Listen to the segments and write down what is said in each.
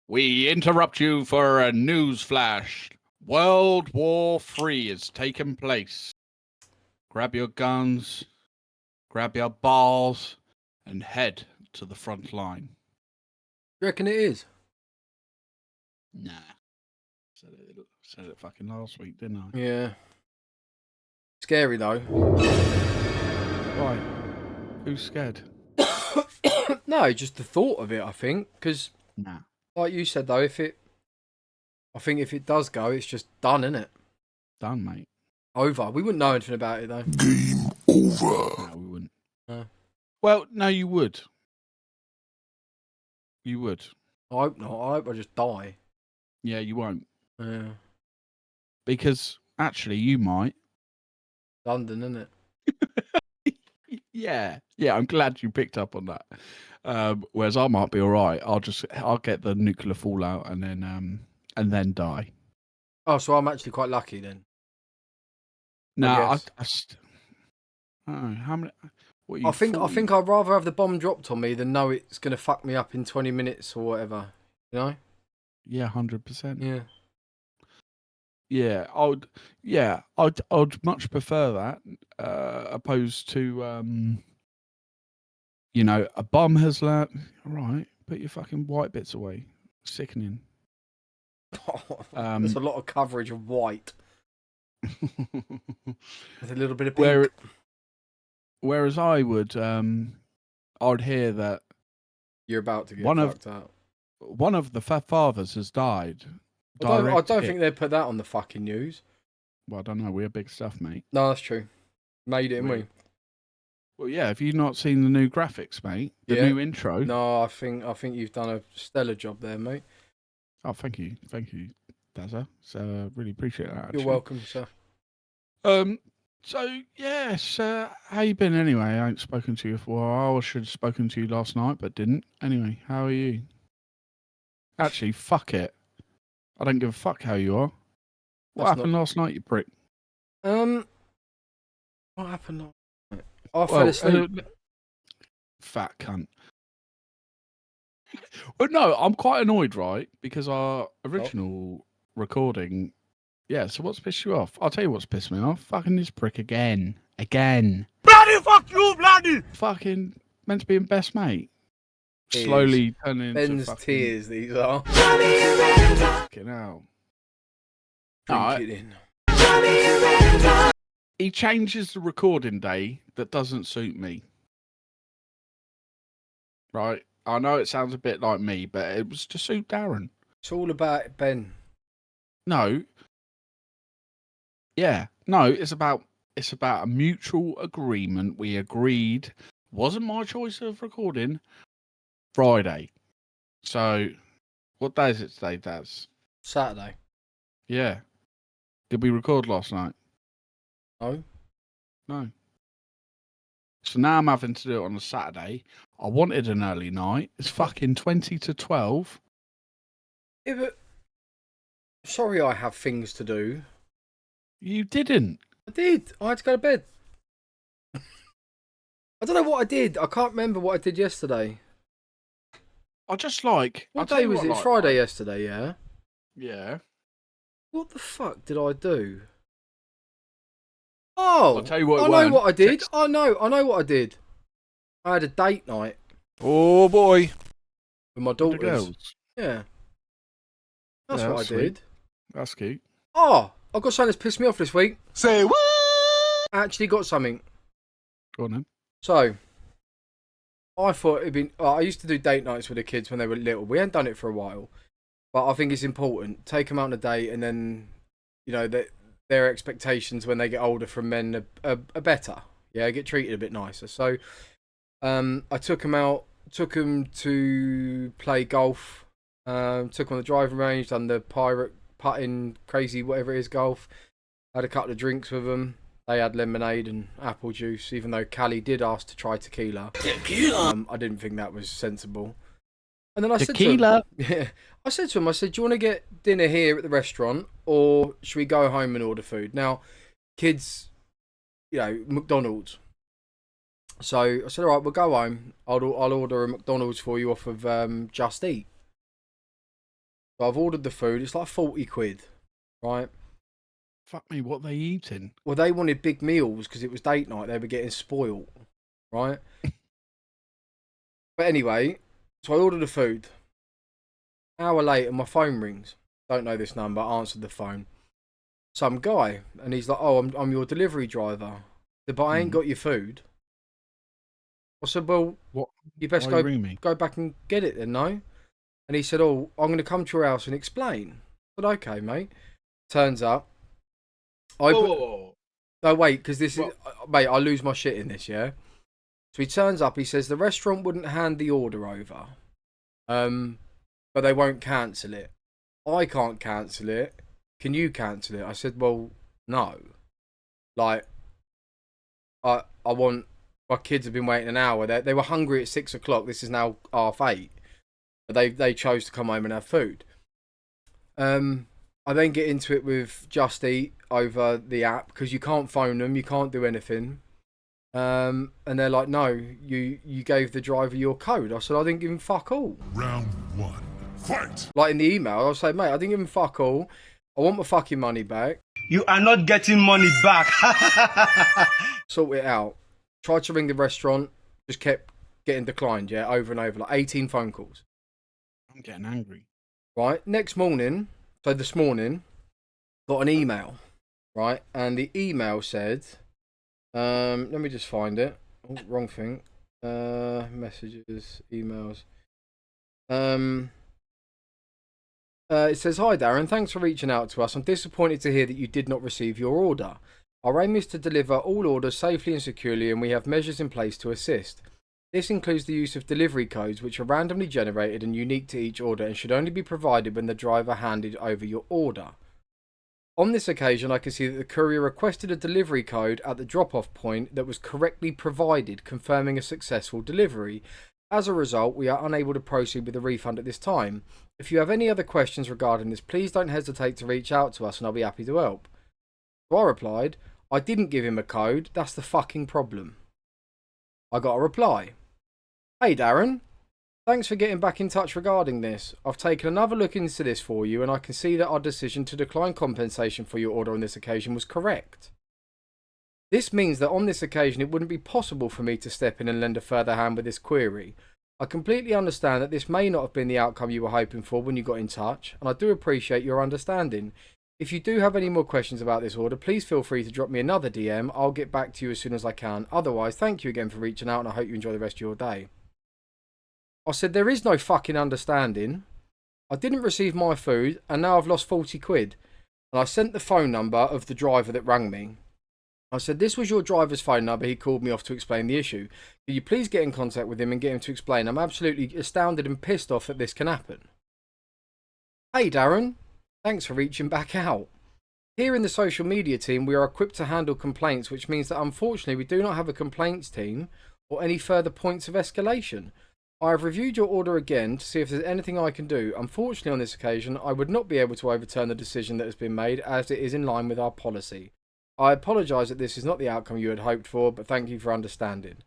We interrupt you for a news flash. World War III is taking place. Grab your guns, grab your balls, and head to the front line. You reckon it is? Nah. Said it fucking last week, didn't I? Yeah. Scary though. Why? Who's scared? No, just the thought of it, I think. Because, Nah. like you said though, I think if it does go, it's just done, isn't it? Done, mate. Over. We wouldn't know anything about it though. Game over. No, we wouldn't. No. Well, no, you would. You would. I hope not. I hope I just die. Yeah, you won't. Yeah. Because actually, you might. London, isn't it? Yeah, I'm glad you picked up on that. Whereas I might be all right. I'll get the nuclear fallout and then die. Oh, so I'm actually quite lucky then. No, I don't know how many. What are you, I think 40? I'd rather have the bomb dropped on me than know it's gonna fuck me up in 20 minutes or whatever. You know? Yeah, 100%. Yeah. Yeah, I'd much prefer that opposed to a bomb has landed. All right, put your fucking white bits away. Sickening. There's a lot of coverage of white. With a little bit of pink. Whereas I would, I'd hear that You're about to get fucked up. One of the fathers has died. I don't think they'd put that on the fucking news. Well, I don't know. We're big stuff, mate. No, that's true. Made it, didn't we? Well, yeah. Have you not seen the new graphics, mate? The new intro? No, I think you've done a stellar job there, mate. Oh, thank you, Dazza. So really appreciate that. Actually. You're welcome, sir. So yes, how you been anyway? I ain't spoken to you for a while. I should have spoken to you last night, but didn't. Anyway, how are you? Actually, fuck it. I don't give a fuck how you are. What happened last night, you prick? What happened last night? I fell asleep. Fat cunt. But no, I'm quite annoyed, right? Because our original recording. Yeah, so what's pissed you off? I'll tell you what's pissed me off. Fucking this prick again. Bloody fuck you, bloody! Fucking meant to be in best mate. Tears. Slowly turning into Ben's fucking... tears, these are. Fucking hell. Drink it in. He changes the recording day that doesn't suit me. Right? I know it sounds a bit like me, but it was to suit Darren. It's all about Ben. No. Yeah. No, it's about a mutual agreement. We agreed. Wasn't my choice of recording. Friday. So, what day is it today, Daz? Saturday. Yeah. Did we record last night? No. So now I'm having to do it on a Saturday. I wanted an early night. It's fucking 20 to 12. Yeah, but... Sorry I have things to do. You didn't. I did. I had to go to bed. I don't know what I did. I can't remember what I did yesterday. I just like... What day was it? Friday yesterday, yeah? Yeah. What the fuck did I do? Oh! I'll tell you what I know what I did. I know what I did. I had a date night. Oh boy. With my daughters. With the girls. Yeah. That's Yeah, what I sweet. did. That's cute. Oh! I've got something that's pissed me off this week. Say what? I actually got something. Go on then. So, I thought it'd been... I used to do date nights with the kids when they were little. We hadn't done it for a while. But I think it's important. Take them out on a date and then, their expectations when they get older from men are better. Yeah, get treated a bit nicer. So, I took them out, took them to play golf, took them on the driving range, done the pirate putting, crazy, whatever it is, golf. Had a couple of drinks with them. They had lemonade and apple juice, even though Callie did ask to try tequila. I didn't think that was sensible. And then I said to him, I said, do you want to get dinner here at the restaurant or should we go home and order food? Now, kids, McDonald's. So I said, all right, we'll go home. I'll order a McDonald's for you off of Just Eat. So I've ordered the food. It's like 40 quid, right? Fuck me, what are they eating? Well, they wanted big meals because it was date night. They were getting spoiled, right? But anyway, so I ordered the food. Hour later, my phone rings. Don't know this number. Answered the phone. Some guy, and he's like, "Oh, I'm your delivery driver." I said, "But I ain't got your food." I said, "Well, What? you best Why ring me? go back and get it then, no?" And he said, "Oh, I'm going to come to your house and explain." I said, "Okay, mate." Turns up, Whoa. no, wait, because this is, mate, I lose my shit in this, yeah? So he turns up, he says the restaurant wouldn't hand the order over, but they won't cancel it. I can't cancel it. Can you cancel it? I said, well, no. Like, I want, my kids have been waiting an hour. They were hungry at 6 o'clock. This is now 8:30. But they chose to come home and have food. I then get into it with Just Eat over the app because you can't phone them, you can't do anything. And they're like, no, you gave the driver your code. I said, I didn't give him fuck all. Round 1. Fight! Like in the email, I was like, mate, I didn't give him fuck all. I want my fucking money back. You are not getting money back. Sort it out. Tried to ring the restaurant, just kept getting declined, yeah, over and over, like 18 phone calls. I'm getting angry. Right, next morning, so this morning, got an email, right, and the email said, let me just find it. Oh, wrong thing. Messages, emails. It says, "Hi Darren, thanks for reaching out to us. I'm disappointed to hear that you did not receive your order. Our aim is to deliver all orders safely and securely, and we have measures in place to assist. This includes the use of delivery codes, which are randomly generated and unique to each order and should only be provided when the driver handed over your order. On this occasion, I can see that the courier requested a delivery code at the drop-off point that was correctly provided, confirming a successful delivery. As a result, we are unable to proceed with the refund at this time. If you have any other questions regarding this, please don't hesitate to reach out to us and I'll be happy to help." So I replied, "I didn't give him a code, that's the fucking problem." I got a reply. "Hey Darren, thanks for getting back in touch regarding this. I've taken another look into this for you and I can see that our decision to decline compensation for your order on this occasion was correct. This means that on this occasion it wouldn't be possible for me to step in and lend a further hand with this query. I completely understand that this may not have been the outcome you were hoping for when you got in touch, and I do appreciate your understanding. If you do have any more questions about this order, please feel free to drop me another DM. I'll get back to you as soon as I can. Otherwise, thank you again for reaching out and I hope you enjoy the rest of your day." I said, there is no fucking understanding. I didn't receive my food and now I've lost 40 quid. And I sent the phone number of the driver that rang me. I said, "This was your driver's phone number. He called me off to explain the issue. Could you please get in contact with him and get him to explain? I'm absolutely astounded and pissed off that this can happen." Hey Darren, thanks for reaching back out. Here in the social media team, we are equipped to handle complaints, which means that unfortunately we do not have a complaints team or any further points of escalation. I have reviewed your order again to see if there's anything I can do. Unfortunately on this occasion, I would not be able to overturn the decision that has been made as it is in line with our policy. I apologise that this is not the outcome you had hoped for, but thank you for understanding."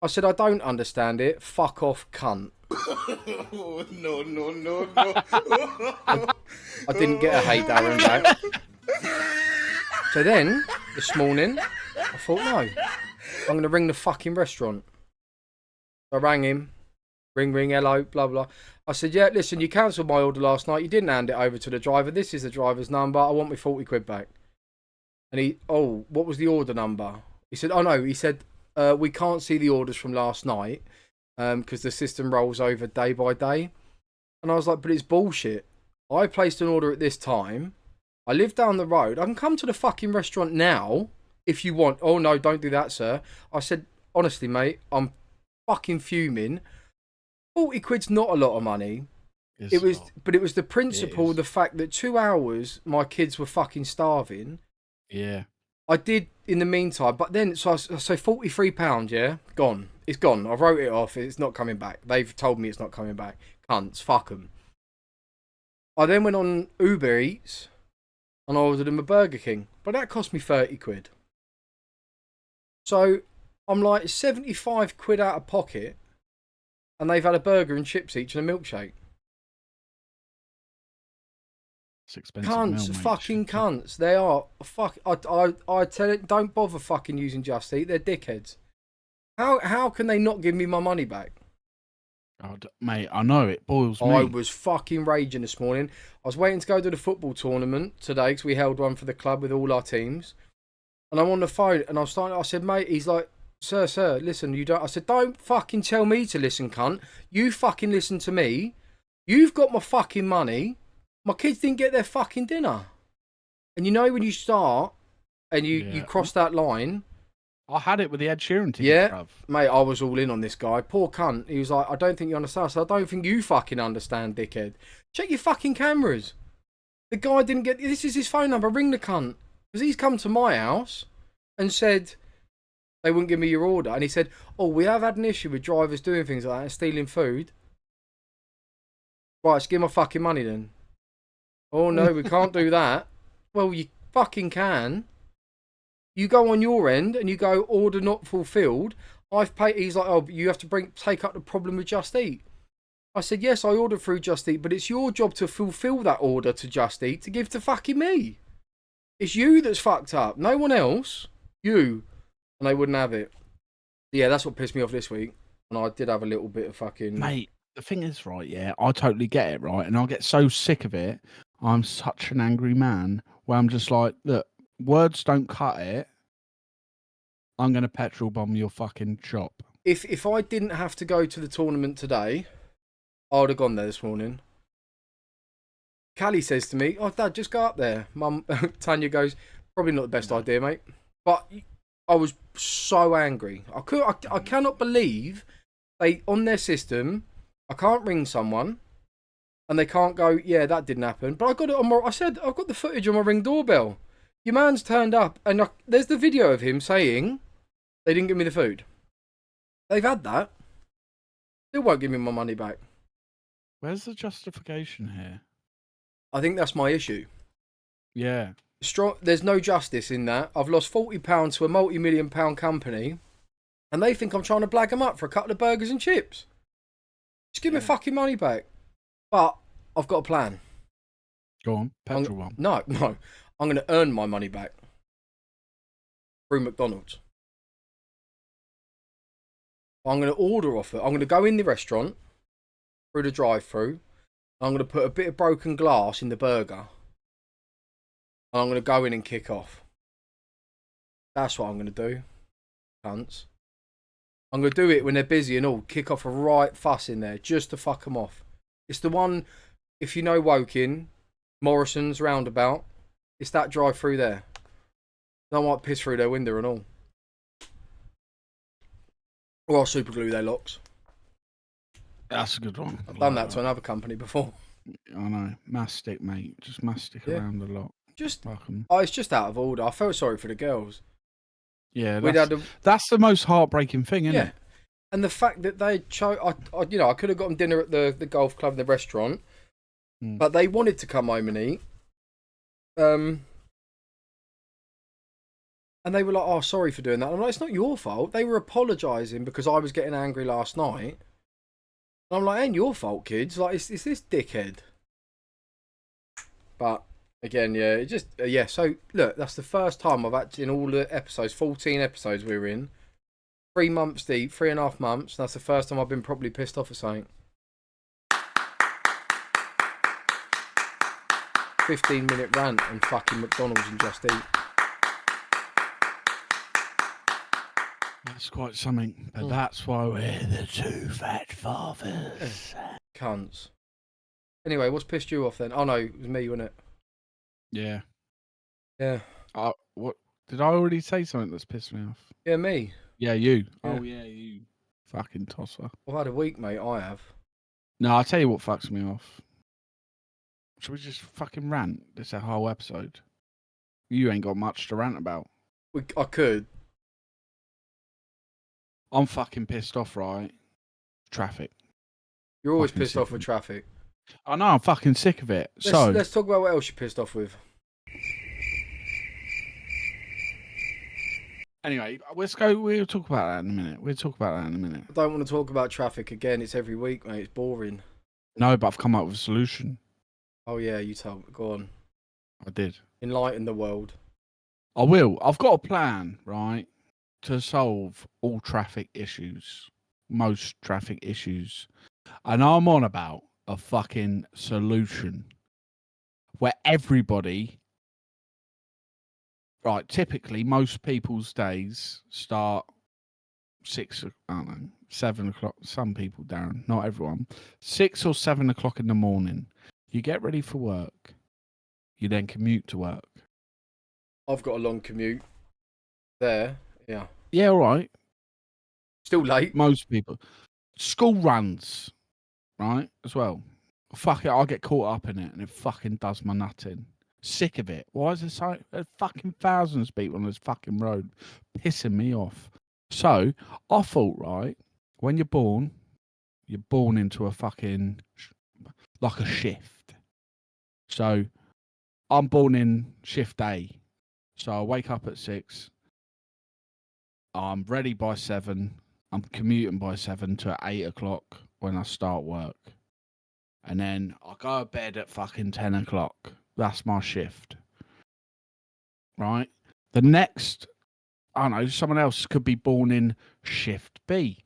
I said, "I don't understand it. Fuck off, cunt." No. I didn't get a "Hey Darren" back. So then, this morning, I thought, no, I'm going to ring the fucking restaurant. I rang him. Ring, hello, blah, blah. I said, "Yeah, listen, you cancelled my order last night. You didn't hand it over to the driver. This is the driver's number. I want my 40 quid back." And he, "Oh, what was the order number?" He said, "Oh no," he said, "We can't see the orders from last night because the system rolls over day by day." And I was like, "But it's bullshit. I placed an order at this time. I live down the road. I can come to the fucking restaurant now if you want." "Oh no, don't do that, sir." I said, "Honestly, mate, I'm fucking fuming. 40 quid's not a lot of money." But it was the principle, the fact that 2 hours my kids were fucking starving. Yeah. I did in the meantime, but then so £43, yeah, gone. It's gone. I wrote it off. It's not coming back. They've told me it's not coming back. Cunts, fuck them. I then went on Uber Eats and I ordered them a Burger King, but that cost me 30 quid. So I'm like 75 quid out of pocket, and they've had a burger and chips each and a milkshake. It's expensive meal, Cunts, mate. fucking Shit. cunts. They are. Fuck. I tell it, don't bother fucking using Just Eat. They're dickheads. How can they not give me my money back? God, mate, I know it boils me. I was fucking raging this morning. I was waiting to go to the football tournament today because we held one for the club with all our teams. And I'm on the phone and I said, mate, he's like, sir, listen, you don't. I said, don't fucking tell me to listen, cunt. You fucking listen to me. You've got my fucking money. My kids didn't get their fucking dinner. And you know when you start and you cross that line. I had it with the Ed Sheeran tickets, Yeah, bruv. mate, I was all in on this guy. Poor cunt. He was like, I don't think you understand. So I don't think you fucking understand, dickhead. Check your fucking cameras. The guy didn't get... This is his phone number. Ring the cunt. Because he's come to my house and said they wouldn't give me your order. And he said, oh, we have had an issue with drivers doing things like that and stealing food. Right, just give my fucking money then. Oh, no, we can't do that. Well, you fucking can. You go on your end and you go order not fulfilled. I've paid. He's like, oh, but you have to take up the problem with Just Eat. I said, yes, I ordered through Just Eat, but it's your job to fulfill that order to Just Eat to give to fucking me. It's you that's fucked up. No one else. You. And they wouldn't have it. Yeah, that's what pissed me off this week. And I did have a little bit of fucking... Mate, the thing is, right, yeah, I totally get it, right? And I get so sick of it. I'm such an angry man where I'm just like, look, words don't cut it. I'm going to petrol bomb your fucking shop. If I didn't have to go to the tournament today, I would have gone there this morning. Callie says to me, oh, Dad, just go up there. Mum, Tanya goes, probably not the best idea, mate. But I was so angry. I cannot believe they, on their system, I can't ring someone and they can't go, yeah, that didn't happen. But I got it on my, I said, I've got the footage on my Ring doorbell. Your man's turned up and there's the video of him saying they didn't give me the food. They've had that. Still won't give me my money back. Where's the justification here? I think that's my issue. Yeah. There's no justice in that. I've lost £40 to a multi-million-pound company and they think I'm trying to blag them up for a couple of burgers and chips. Just give me fucking money back. But I've got a plan. Go on, petrol bomb. No. I'm going to earn my money back through McDonald's. I'm going to order off it. I'm going to go in the restaurant through the drive-through. I'm going to put a bit of broken glass in the burger. And I'm going to go in and kick off. That's what I'm going to do. Cunts. I'm going to do it when they're busy and all. Kick off a right fuss in there just to fuck them off. It's the one, if you know Woking, Morrison's roundabout. It's that drive through there. I might piss through their window and all. Or I'll super glue their locks. That's a good one. I've done that to another company before. I know. Mastic, mate. Just mastic around a lot. It's just out of order. I felt sorry for the girls. Yeah, that's the most heartbreaking thing, isn't it? And the fact that they chose, I could have gotten dinner at the golf club, the restaurant, but they wanted to come home and eat. And they were like, "Oh, sorry for doing that." I'm like, "It's not your fault." They were apologising because I was getting angry last night. And I'm like, "Ain't your fault, kids. Like, it's this dickhead." But again, yeah, it just So look, that's the first time I've actually in all the episodes, 14 episodes we were in. 3 months deep, 3.5 months. That's the first time I've been properly pissed off at something. 15-minute rant on fucking McDonald's and Just Eat. That's quite something. But that's why we're the two fat fathers. Cunts. Anyway, what's pissed you off then? Oh no, it was me, wasn't it? Yeah. Yeah. What did I already say something that's pissed me off? Yeah, me. Yeah, you. Yeah. Oh yeah, you. Fucking tosser. I've had a week, mate. I have. No, I'll tell you what fucks me off. Should we just fucking rant this whole episode? You ain't got much to rant about. I could. I'm fucking pissed off, right? Traffic. You're always Fucking pissed off sick with of it. traffic. I know, I'm fucking sick of it. Let's talk about what else you're pissed off with. Anyway, let's go. We'll talk about that in a minute. I don't want to talk about traffic again. It's every week, mate. It's boring. No, but I've come up with a solution. Oh yeah, you told me. Go on. I did. Enlighten the world. I will. I've got a plan, right, to solve all traffic issues, most traffic issues. And I'm on about a fucking solution where everybody, right, typically most people's days start 7 o'clock. Some people, Darren, not everyone. 6 or 7 o'clock in the morning. You get ready for work. You then commute to work. I've got a long commute. There, yeah. Yeah, all right. Still late. Most people. School runs, right, as well. Fuck it, I get caught up in it and it fucking does my nut in. Sick of it. Why is there so fucking thousands of people on this fucking road pissing me off? So I thought, right, when you're born into a fucking like a shift. So I'm born in shift A. So I wake up at 6. I'm ready by 7. I'm commuting by 7 to 8 o'clock when I start work. And then I go to bed at fucking 10 o'clock. That's my shift. Right? The next, I don't know, someone else could be born in shift B.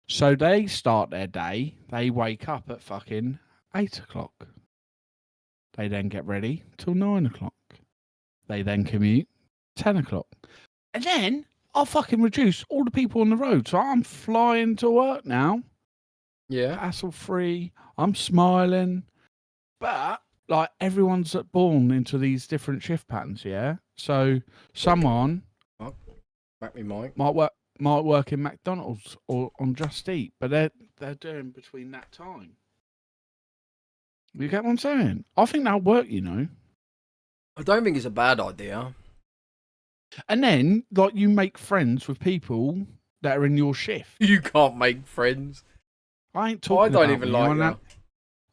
So they start their day, they wake up at fucking 8 o'clock. They then get ready till 9 o'clock. They then commute 10 o'clock. And then I'll fucking reduce all the people on the road. So I'm flying to work now. Yeah. Hassle free. I'm smiling. But like everyone's born into these different shift patterns, yeah? So someone Back me, Mike. might work in McDonald's or on Just Eat, but they're doing between that time. You get what I'm saying? I think that'll work, you know. I don't think it's a bad idea. And then, like, you make friends with people that are in your shift. You can't make friends. I ain't talking. I don't about even me. like that.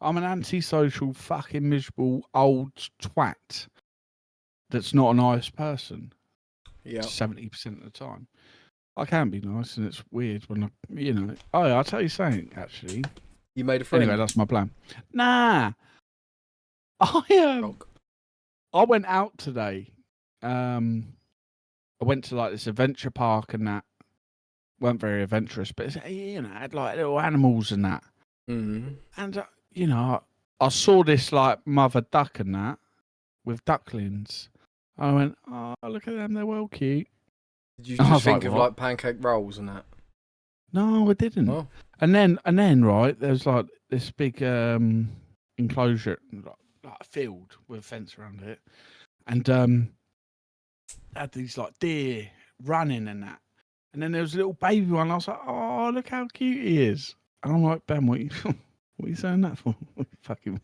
I'm an antisocial, fucking miserable old twat. That's not a nice person. Yeah. 70% of the time, I can be nice, and it's weird when I, you know. Oh, I'll tell you something. Actually, You made a friend. anyway, that's my plan. Nah, I went out today. I went to like this adventure park and that. Weren't very adventurous, but it's, you know, had like little animals and that. Mm-hmm. And you know, I saw this like mother duck and that with ducklings. I went, oh, look at them, they're well cute. Did you I just was think like, of what? like pancake rolls and that? No, I didn't. Oh. And then right, there's like this big enclosure, like a field with a fence around it, and had these like deer running and that. And then there was a little baby one. I was like, oh, look how cute he is. And I'm like, Ben, what are you saying that for? Fucking.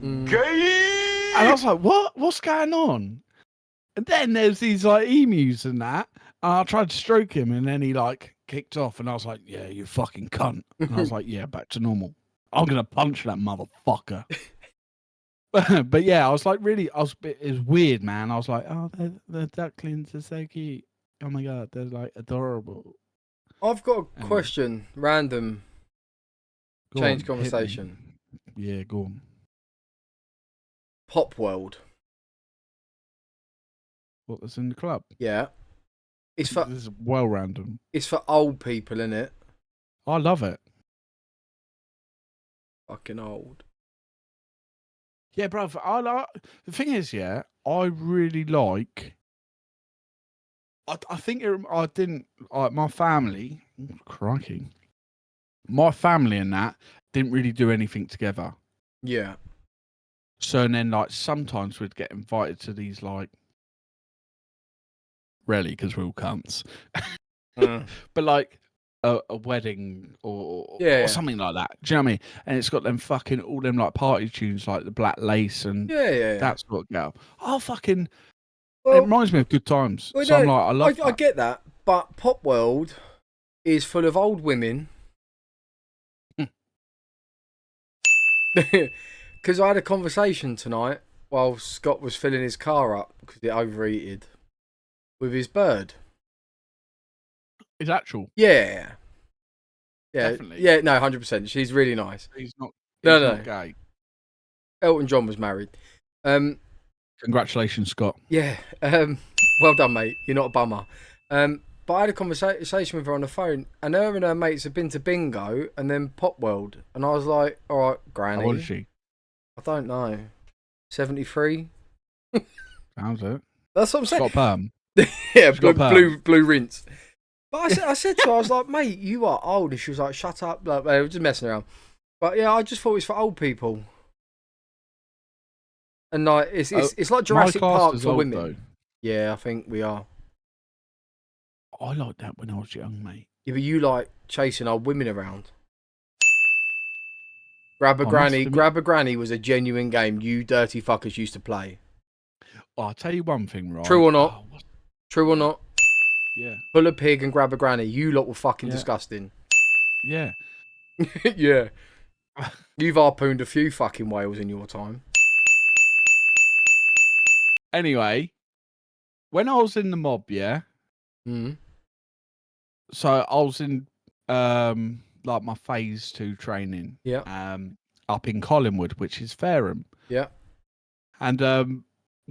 Gay! And I was like, what? What's going on? And then there's these like emus and that. And I tried to stroke him, and then he like kicked off. And I was like, yeah, you fucking cunt. And I was like, yeah, back to normal. I'm gonna punch that motherfucker. But yeah, I was like, really, it was weird, man. I was like, oh, the ducklings are so cute. Oh my god, they're like adorable. I've got a question. Random. Go Change on, conversation. hit me. Yeah, go on. Pop World. What was in the club? Yeah. It's for This is well random. it's for old people, innit? I love it. Fucking old. Yeah, bro. The thing is, yeah, I really like. I think I didn't like my family. Crikey, my family and that didn't really do anything together. Yeah. So and then like sometimes we'd get invited to these like, rarely because we're all cunts, but like a wedding or something like that. Do you know what I mean? And it's got them fucking all them like party tunes like the Black Lace and Yeah. that sort of girl. Oh fucking. Well, it reminds me of good times. well, So I'm no, like, I love that. I get that, but Pop World is full of old women. Because I had a conversation tonight while Scott was filling his car up because it overheated with his bird. It's actual. Yeah. Yeah. Definitely. Yeah, no, 100%. She's really nice. He's not No. gay. Elton John was married. Congratulations, Scott. Yeah. Well done, mate. You're not a bummer. But I had a conversation with her on the phone, and her and her mates had been to bingo and then Pop World, and I was like, "All right, Granny." How old is she? I don't know. 73. Sounds it. That's what I'm She's saying. got a perm. Yeah, She's got blue rinse. But I said to her, I was like, "Mate, you are old." And she was like, "Shut up." Like, they were just messing around. But yeah, I just thought it's for old people. And like, it's like Jurassic My class Park is for old, women. though. Yeah, I think we are. I liked that when I was young, mate. Yeah, but you like chasing old women around. Grab a I must Granny. admit- Grab a Granny was a genuine game you dirty fuckers used to play. Oh, I'll tell you one thing, right? True or not? Oh, what- True or not? Yeah. Pull a pig and grab a Granny. You lot were fucking Yeah. disgusting. Yeah. Yeah. You've harpooned a few fucking whales in your time. Anyway, when I was in the mob, yeah. Mm. So I was in like my phase 2 training. Yeah. Up in Collingwood, which is Fareham. Yeah. And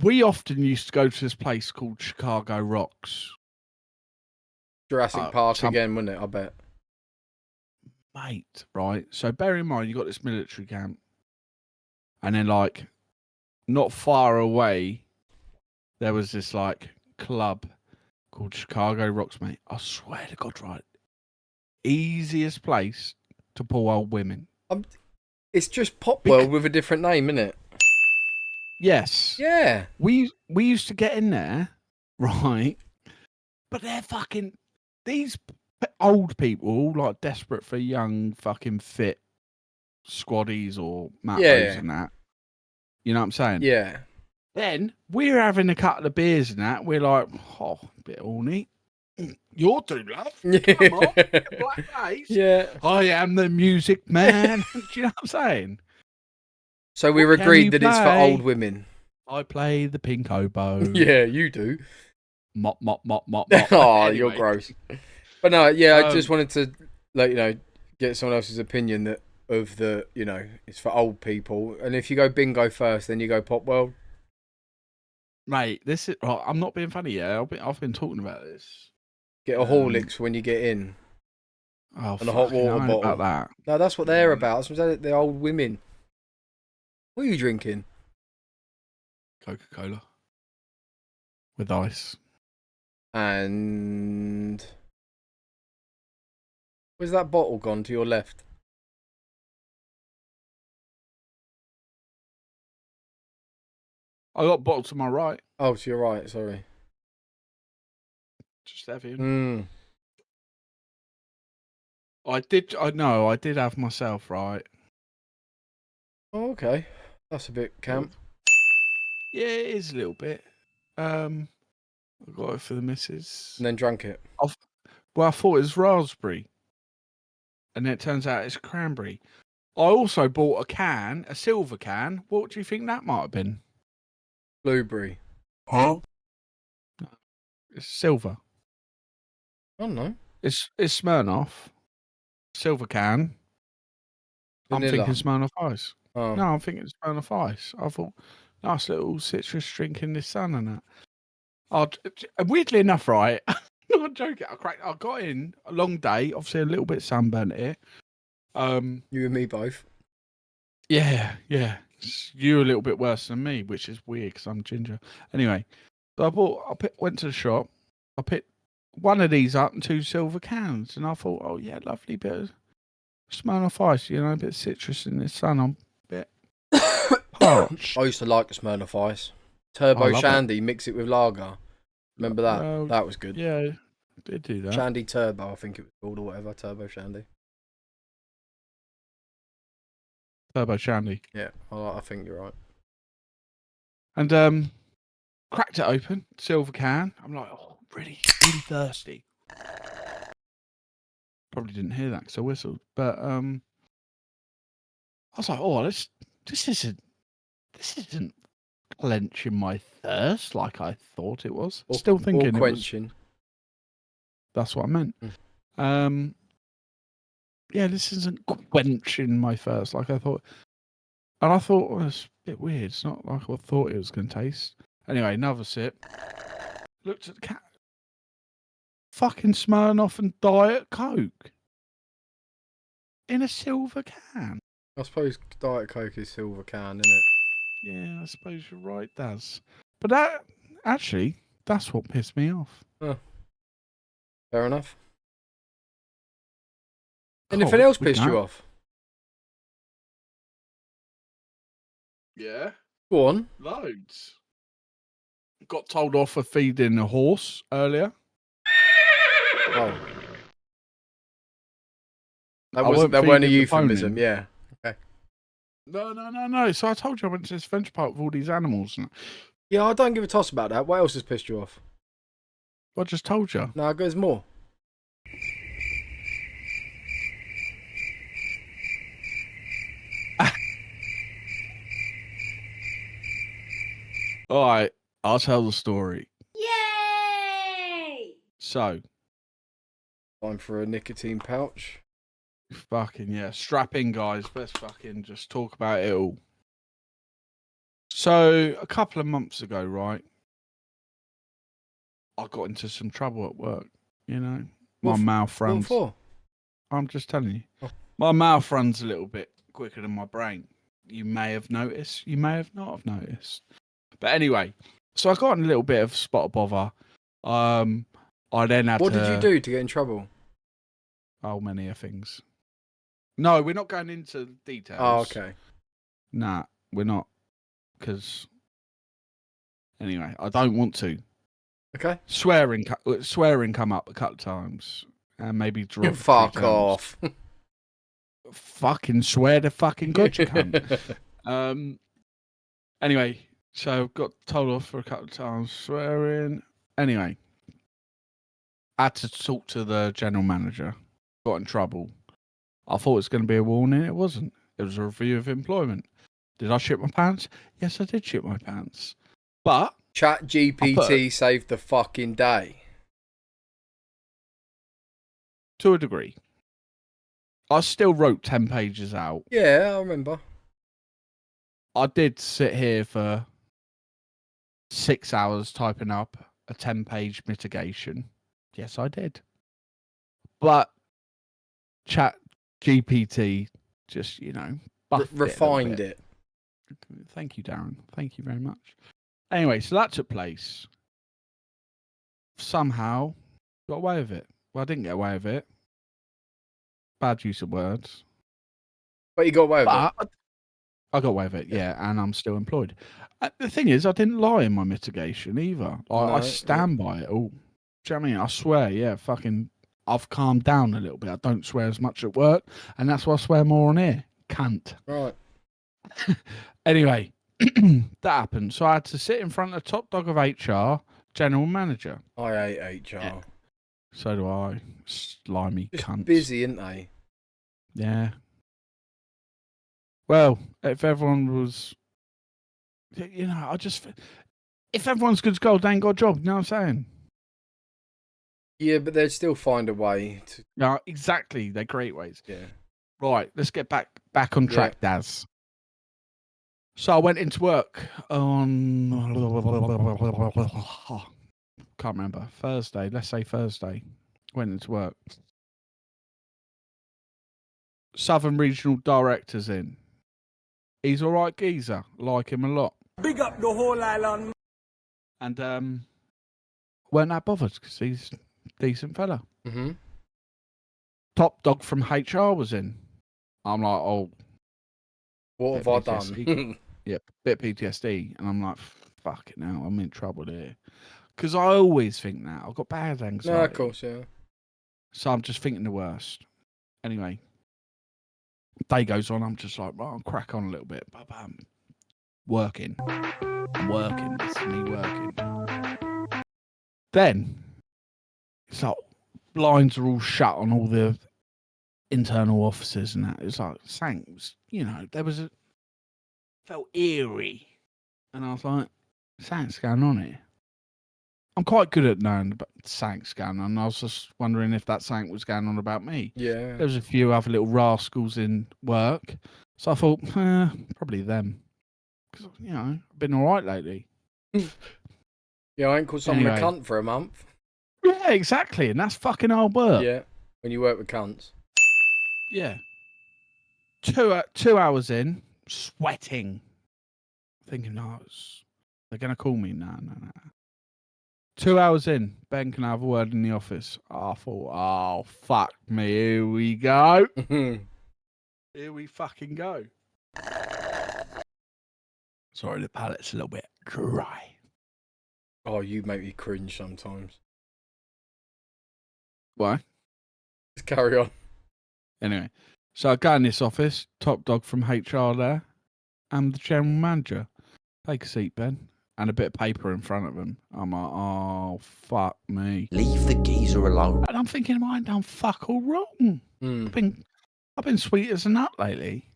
we often used to go to this place called Chicago Rocks. Jurassic Park again, wouldn't it? I bet. Mate, right? So bear in mind, you got this military camp. And then, like, not far away, there was this, like, club called Chicago Rocks, mate. I swear to God, right? Easiest place to pull old women. It's just Pop World with a different name, isn't it? Yes. Yeah. We used to get in there, right? But they're fucking... These old people, like, desperate for young, fucking fit squaddies or matos and that. You know what I'm saying? Yeah. Then we're having a couple of beers and that. We're like, oh, a bit horny. You're too, love. Come on, black face. Yeah. I am the music man. Do you know what I'm saying? So we What can agreed you that it's for play? old women. I play the pink oboe. Yeah, you do. Mop, mop, mop, mop, mop. Oh, Anyway. you're gross. But no, yeah, I just wanted to, like, you know, get someone else's opinion that of the, you know, it's for old people. And if you go bingo first, then you go Pop World. Mate, this is. Oh, I'm not being funny. Yeah, I've been talking about this. Get a Horlicks when you get in. Oh, And a hot water bottle. about that. No, that's what they're about. That's what I'm saying, they're old women. What are you drinking? Coca-Cola with ice. And where's that bottle gone to your left? I got a bottle to my right. Oh, to your right. Sorry. Just heavy. I did have myself, right? Oh, okay. That's a bit camp. Yeah, it is a little bit. I got it for the missus. And then drank it. Well, I thought it was raspberry. And then it turns out it's cranberry. I also bought a silver can. What do you think that might have been? Blueberry. Huh? It's silver. I don't know. It's Smirnoff. Silver can. Vanilla. I'm thinking Smirnoff Ice. Oh. No, I'm thinking Smirnoff Ice. I thought, nice little citrus drink in the sun and that. Weirdly enough, right? Not joking. I got in a long day. Obviously, a little bit sunburnt here. You and me both. Yeah. You a little bit worse than me, which is weird because I'm ginger. Anyway, so went to the shop. I picked one of these up and 2 silver cans, and I thought, oh yeah, lovely bit of Smirnoff Ice, you know, a bit of citrus in the sun. I'm a bit parched. I used to like Smirnoff Ice. I Turbo love Shandy, mix it with lager. Remember that? Well, That was good. Yeah, did do that. Shandy Turbo, I think it was called, or whatever. Turbo Shandy. Turbo Shandy. Yeah, I think you're right. And cracked it open, silver can. I'm like, oh, really thirsty. Probably didn't hear that because I whistled. But I was like, oh, this isn't quenching my thirst like I thought it was. Still thinking or quenching. That's what I meant. Yeah, this isn't quenching my thirst like I thought. And I thought, well, it's a bit weird. It's not like I thought it was going to taste. Anyway, another sip. Looked at the cat. Fucking Smirnoff and Diet Coke. In a silver can. I suppose Diet Coke is silver can, isn't it? Yeah, I suppose you're right, Daz. But that, actually, that's what pissed me off. Oh. Fair enough. Anything else pissed you off? Yeah. Go on. Loads. Got told off for feeding a horse earlier. Oh. That weren't a euphemism, yeah. Okay. No. So I told you I went to this adventure park with all these animals. Yeah, I don't give a toss about that. What else has pissed you off? I just told you. No, there's more. All right, I'll tell the story. Yay! So, Time for a nicotine pouch. fucking yeah, strap in, guys. Let's fucking just talk about it all. So, a couple of months ago, right, I got into some trouble at work. You know, my mouth What runs. for? I'm just telling you, Oh. my mouth runs a little bit quicker than my brain. You may have noticed. You may have not have noticed. But anyway, so I got in a little bit of spot of bother. I then had What to... did you do to get in trouble? Oh, many things. No, we're not going into details. Oh, okay. Nah, we're not. Because... Anyway, I don't want to. Okay. Swearing come up a couple of times. And maybe drop. Fuck off. Fucking swear to fucking God you can't. Anyway, so got told off for a couple of times swearing. Anyway, I had to talk to the general manager. Got in trouble. I thought it was going to be a warning. It wasn't. It was a review of employment. Did I shit my pants? Yes, I did shit my pants. But Chat GPT saved the fucking day. to a degree, I still wrote 10 pages out. Yeah, I remember. I did sit here for 6 hours typing up a 10-page mitigation. Yes, I did. But Chat GPT just, Refined it. Thank you, Darren. Thank you very much. Anyway, so that took place. Somehow got away with it. Well, I didn't get away with it. Bad use of words. But you got away with it. But I got away with it, yeah, and I'm still employed. The thing is, I didn't lie in my mitigation either. I stand by it all. Do you know what I mean? I swear, yeah, fucking, I've calmed down a little bit. I don't swear as much at work, and that's why I swear more on here. Cunt. Right. Anyway, that happened. So I had to sit in front of the top dog of HR, general manager. I hate HR. Yeah. So do I. Slimy Just cunts. busy, ain't they? Yeah. Well, if everyone was, if everyone's good as gold, they ain't got a job. You know what I'm saying? Yeah, but they'd still find a way to. No, exactly. They're great ways. Yeah. Right, let's get back on track, Daz. So I went into work on, can't remember, Thursday. Let's say Thursday. Went into work. Southern Regional Director's in. He's all right geezer. Like him a lot. Big up the whole island. And weren't that bothered because he's a decent fella. Mm-hmm. Top dog from HR was in. I'm like, oh. What have I done? Yeah, bit PTSD. And I'm like, fuck it now. I'm in trouble here. Because I always think that. I've got bad anxiety. No, of course, yeah. So I'm just thinking the worst. Anyway, day goes on. I'm just like, well, I'll crack on a little bit. Bam. Working. I'm working. It's me working. Then, it's like, blinds are all shut on all the internal offices and that. It's like, thanks. There was felt eerie. And I was like, something's going on here. I'm quite good at knowing about something's going on. I was just wondering if that something was going on about me. Yeah. There was a few other little rascals in work. So I thought, probably Probably them. 'Cause, you know, I've been all right lately. Yeah, I ain't called someone Anyway. a cunt for a month. Yeah, exactly. And that's fucking hard work. Yeah, when you work with cunts. Yeah. 2 hours in, sweating. Thinking, no, they're going to call me. No. 2 hours in, Ben, can I have a word in the office? I thought, oh, fuck me. Here we go. Here we fucking go. Sorry, the palate's a little bit dry. Oh, you make me cringe sometimes. Why? Just carry on. Anyway, so I go in this office, top dog from HR there, and the general manager. Take a seat, Ben. And a bit of paper in front of him. I'm like, oh, fuck me. Leave the geezer alone. And I'm thinking, I ain't done fuck all wrong. I've been sweet as a nut lately.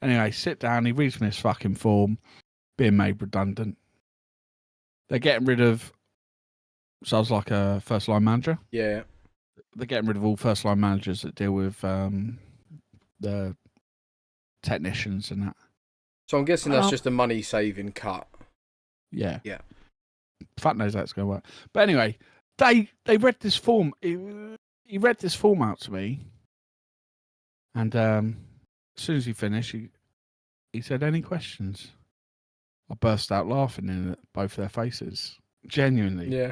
Anyway, sit down. He reads me his fucking form. Being made redundant. They're getting rid of... So I was like a first-line manager. Yeah. They're getting rid of all first-line managers that deal with the technicians and that. So I'm guessing that's just a money-saving cut. Yeah. Yeah. Fuck knows that's going to work. But anyway, they read this form. He read this form out to me. And as soon as he finished, he said, any questions? I burst out laughing in both their faces. Genuinely. Yeah.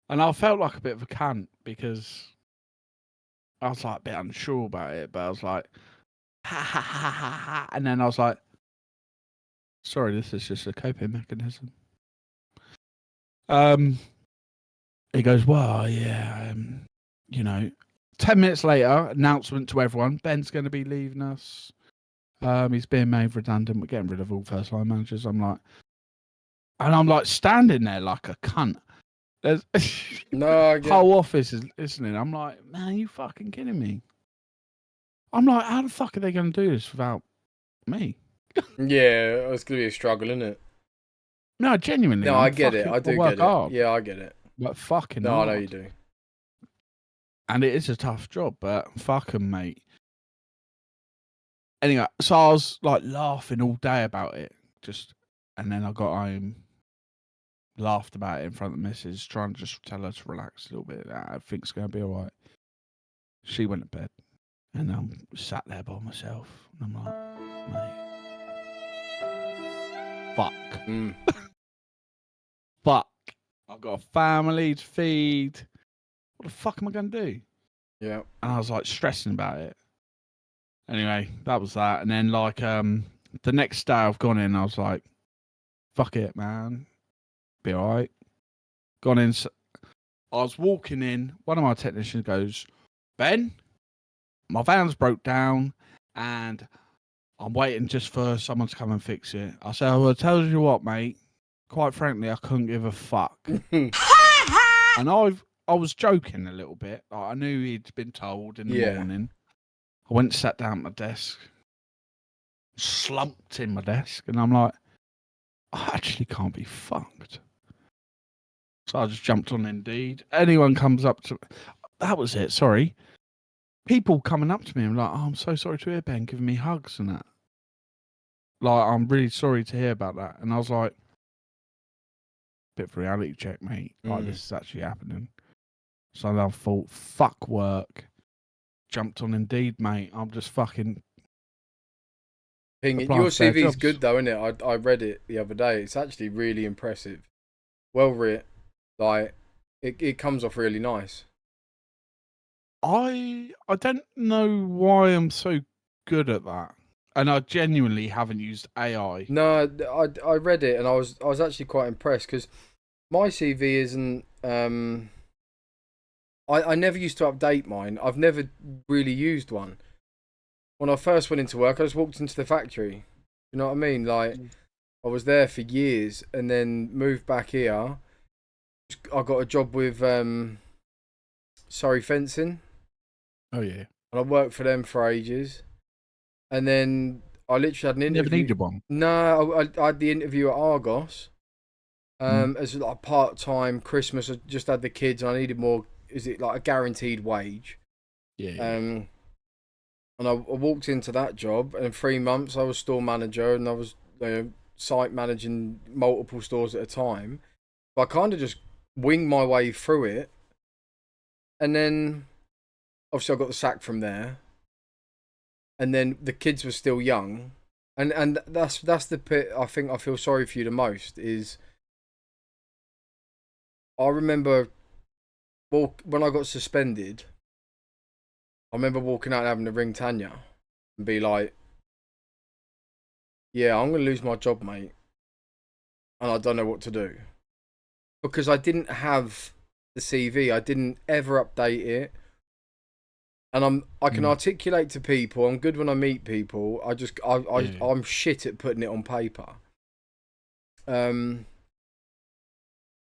And I felt like a bit of a cunt because I was like a bit unsure about it. But I was like, ha ha ha ha ha. And then I was like, sorry, this is just a coping mechanism. He goes, well, yeah, you know, 10 minutes later, announcement to everyone, Ben's going to be leaving us. He's being made redundant. We're getting rid of all first line managers. I'm like standing there like a cunt. There's No, I get whole office is listening. I'm like, man, you fucking kidding me? I'm like, how the fuck are they going to do this without me? Yeah, it's going to be a struggle, isn't it? No, genuinely. No, I get it. I do get it. Hard, Yeah, I get it. but fucking No, hard. I know you do. And it is a tough job, but fuck 'em, mate. Anyway, so I was like laughing all day about it. And then I got home, laughed about it in front of the missus, trying to just tell her to relax a little bit. I think it's going to be all right. She went to bed, and I'm sat there by myself. And I'm like, mate, fuck. Fuck. I've got a family to feed. What the fuck am I going to do? Yeah. And I was like stressing about it. Anyway, that was that. And then like the next day I've gone in, I was like, fuck it, man. Be alright. Gone in. I was walking in. One of my technicians goes, Ben, my van's broke down and I'm waiting just for someone to come and fix it. I said, well, tell you what, mate. Quite frankly, I couldn't give a fuck. And I was joking a little bit. Like, I knew he'd been told in the morning. I went and sat down at my desk, slumped in my desk, and I'm like, I actually can't be fucked. So I just jumped on Indeed. Anyone comes up to... That was it, sorry. People coming up to me and like, oh, I'm so sorry to hear, Ben, giving me hugs and that. Like, I'm really sorry to hear about that. And I was like, bit of reality check, mate. Like, this is actually happening. So I thought, fuck work. Jumped on Indeed, mate. I'm just fucking... Your CV's good though, isn't it? I read it the other day. It's actually really impressive. Well written. Like, it comes off really nice. I don't know why I'm so good at that. And I genuinely haven't used AI. No, I read it and I was actually quite impressed because my CV isn't... I never used to update mine. I've never really used one. When I first went into work, I just walked into the factory. You know what I mean? Like, I was there for years and then moved back here. I got a job with Surrey Fencing. Oh, yeah. And I worked for them for ages. And then I literally had an interview. Never needed one. No, I had the interview at Argos. As like a part-time Christmas. I just had the kids and I needed more... Is it like a guaranteed wage? Yeah. And I walked into that job, and in 3 months I was store manager, and I was site managing multiple stores at a time. But I kind of just winged my way through it, and then obviously I got the sack from there. And then the kids were still young, and that's the bit I think I feel sorry for you the most is. I remember, when I got suspended, I remember walking out and having to ring Tanya and be like, "Yeah, I'm gonna lose my job, mate, and I don't know what to do," because I didn't have the CV, I didn't ever update it. And I can articulate to people. I'm good when I meet people. I'm shit at putting it on paper. And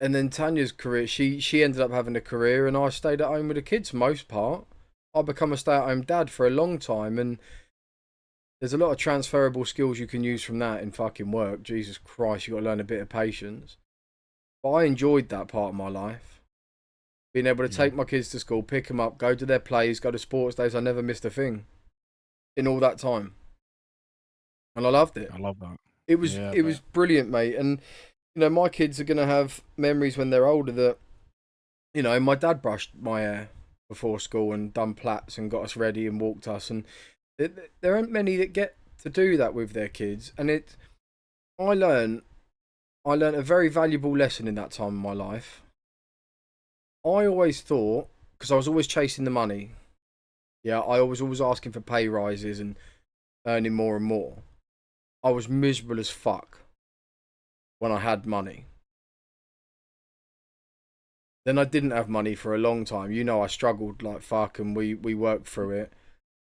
then Tanya's career, she ended up having a career, and I stayed at home with the kids for the most part. I become a stay-at-home dad for a long time, and there's a lot of transferable skills you can use from that in fucking work. Jesus Christ, you got to learn a bit of patience. But I enjoyed that part of my life. Being able to take my kids to school, pick them up, go to their plays, go to sports days. I never missed a thing in all that time. And I loved it. I love that. It was brilliant, mate. And, my kids are going to have memories when they're older that, my dad brushed my hair before school and done plaits and got us ready and walked us. And there aren't many that get to do that with their kids. And I learned a very valuable lesson in that time of my life. I always thought, because I was always chasing the money. Yeah, I was always asking for pay rises and earning more and more. I was miserable as fuck when I had money. Then I didn't have money for a long time. I struggled like fuck, and we worked through it.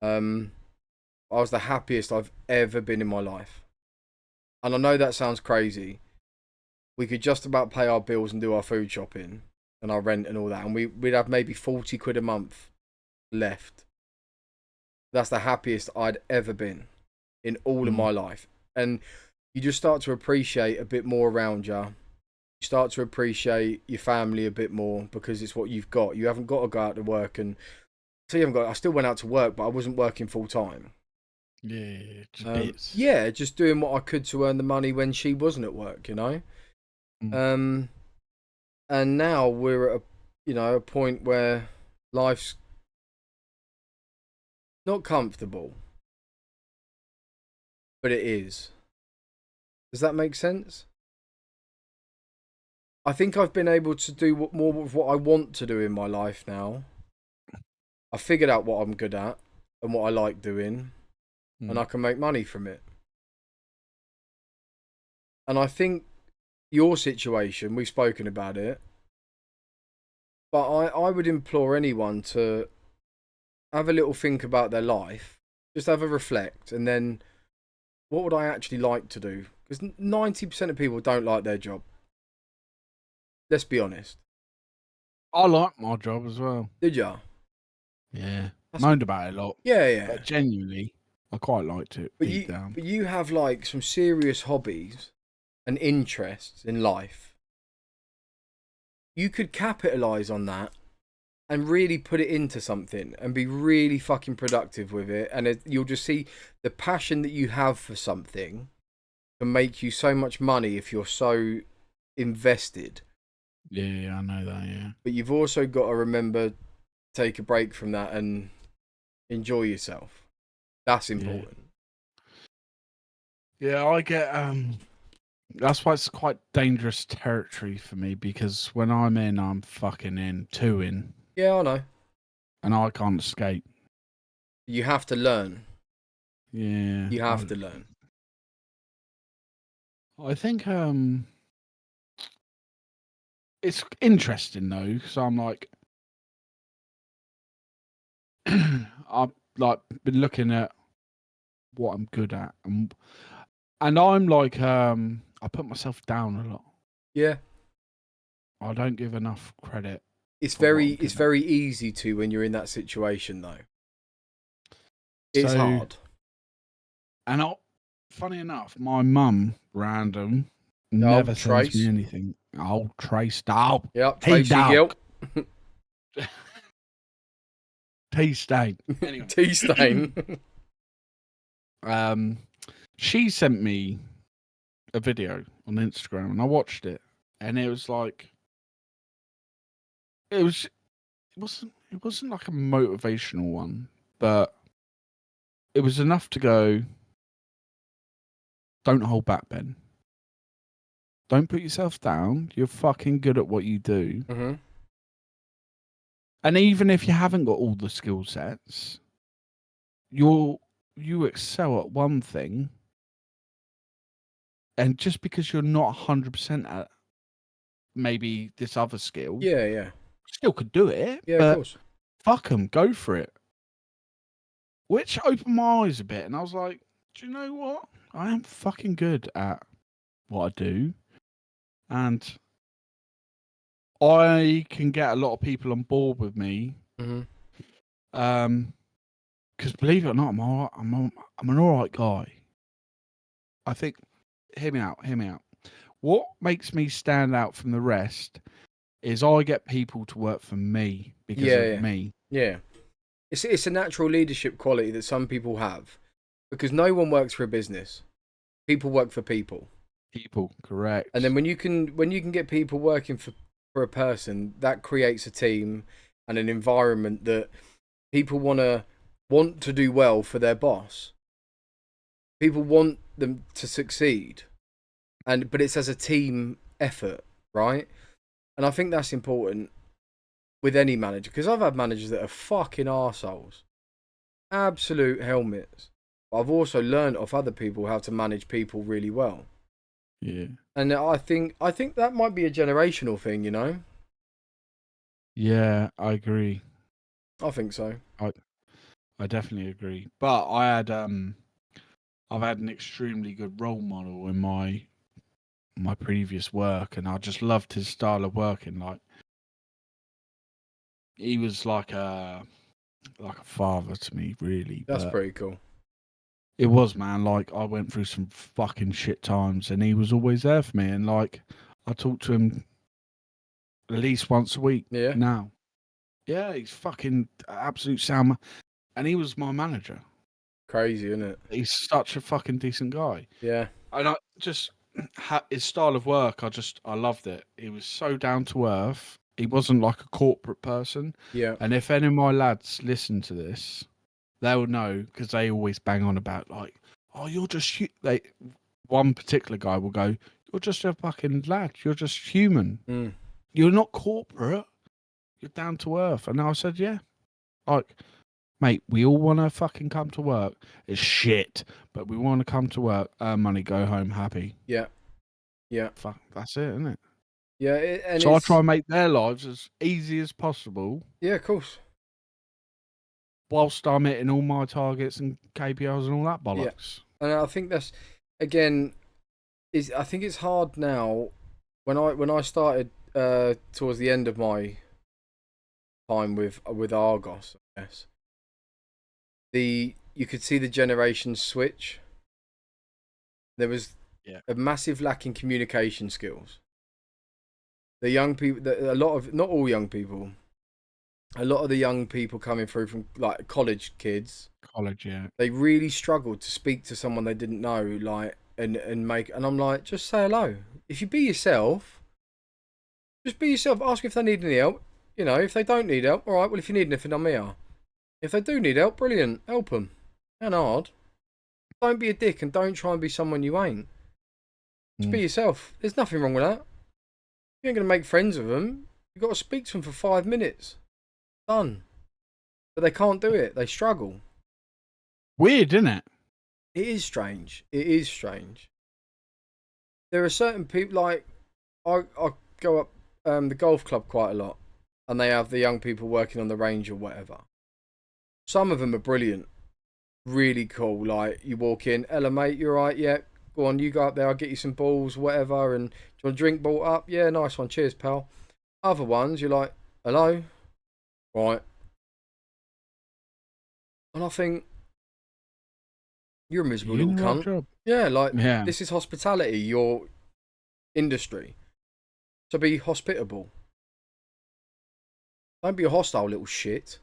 I was the happiest I've ever been in my life. And I know that sounds crazy. We could just about pay our bills and do our food shopping and our rent and all that, and we'd have maybe 40 quid a month left. That's the happiest I'd ever been in all of my life. And you just start to appreciate a bit more around you. You start to appreciate your family a bit more because it's what you've got. You haven't got to go out to work, and I still went out to work, but I wasn't working full time. Yeah, just bits. Yeah, just doing what I could to earn the money when she wasn't at work, And now we're at a point where life's not comfortable, but it is. Does that make sense? I think I've been able to do more of what I want to do in my life now. I figured out what I'm good at and what I like doing, and I can make money from it. And I think your situation, we've spoken about it, but I would implore anyone to have a little think about their life, just have a reflect, and then what would I actually like to do? Because 90% of people don't like their job. Let's be honest. I like my job as well. Did ya? Yeah. Moaned about it a lot. Yeah. But genuinely, I quite liked it deep down. But you have like some serious hobbies and interests in life. You could capitalise on that and really put it into something and be really fucking productive with it. And you'll just see the passion that you have for something can make you so much money if you're so invested. Yeah, I know that, yeah. But you've also got to remember, take a break from that and enjoy yourself. That's important. Yeah, I get that's why it's quite dangerous territory for me, because when I'm in, I'm fucking in, two in. Yeah, I know. And I can't escape. You have to learn. Yeah. You have to learn. I think it's interesting though, so I'm like I've like been looking at what I'm good at, and I'm like I put myself down a lot. Yeah. I don't give enough credit. It's very easy to when you're in that situation though. It's hard. And funny enough, my mum, random, never sends me anything. Oh, Trace, dog. Yep, Hey, Tracy dog. Gill. Tea stain. Anyway. Tea stain. She sent me a video on Instagram and I watched it, and it was like, it wasn't like a motivational one, but it was enough to go, don't hold back, Ben. Don't put yourself down. You're fucking good at what you do. Mm-hmm. And even if you haven't got all the skill sets, you excel at one thing. And just because you're not 100% at maybe this other skill, Yeah. still could do it. Yeah, but of course. fuck them, go for it. Which opened my eyes a bit, and I was like, do you know what? I am fucking good at what I do. And I can get a lot of people on board with me. Mm-hmm. Because believe it or not, I'm an alright guy. I think, hear me out. What makes me stand out from the rest is I get people to work for me because of me. Yeah. It's a natural leadership quality that some people have, because no one works for a business. People work for people. People, correct. And then when you can get people working for a person, that creates a team and an environment that people want to do well for their boss. People want them to succeed, but it's as a team effort, right? And I think that's important with any manager, because I've had managers that are fucking arseholes, absolute helmets. But I've also learned off other people how to manage people really well. Yeah. And I think that might be a generational thing, you know? Yeah, I agree. I think so. I definitely agree. But I've had an extremely good role model in my previous work, and I just loved his style of working. Like, he was like a father to me, really. That's but pretty cool. it was, man. Like, I went through some fucking shit times, and he was always there for me. And like, I talk to him at least once a week now. Yeah, he's fucking absolute sound. And he was my manager. Crazy, isn't it? He's such a fucking decent guy. Yeah. And I just, his style of work, I loved it. He was so down to earth. He wasn't like a corporate person. Yeah. And if any of my lads listen to this, they'll know, because they always bang on about, like, oh, you're just, one particular guy will go, you're just a fucking lad. You're just human. Mm. You're not corporate. You're down to earth. And I said, yeah. Like, mate, we all want to fucking come to work. It's shit, but we want to come to work, earn money, go home happy. Yeah. Yeah. Fuck, that's it, isn't it? Yeah. So I try and make their lives as easy as possible. Yeah, of course. Whilst I'm hitting all my targets and KPIs and all that bollocks. Yeah. And I think that's, again, I think it's hard now. When I started towards the end of my time with Argos, I guess, you could see the generations switch. There was a massive lack in communication skills. The young people, not all young people, a lot of the young people coming through from like college kids. College, yeah. They really struggled to speak to someone they didn't know, like, and I'm like, just say hello. If you be yourself, just be yourself. Ask if they need any help. You know, if they don't need help, all right. Well, if you need anything, I'm here. If they do need help, brilliant. Help them. And hard. Don't be a dick and don't try and be someone you ain't. Just be yourself. There's nothing wrong with that. You ain't going to make friends with them. You've got to speak to them for 5 minutes. Done. But they can't do it. They struggle. Weird, isn't it? It is strange. It is strange. There are certain people, like, I go up the golf club quite a lot, and they have the young people working on the range or whatever. Some of them are brilliant. Really cool. Like, you walk in, hello mate, you alright? Yeah, go on, you go up there, I'll get you some balls, whatever, and do you want a drink brought up? Yeah, nice one, cheers pal. Other ones, you're like, hello? Right. And I think, you're a miserable little cunt. Job. Yeah, like, this is hospitality, your industry. So be hospitable. Don't be a hostile little shit.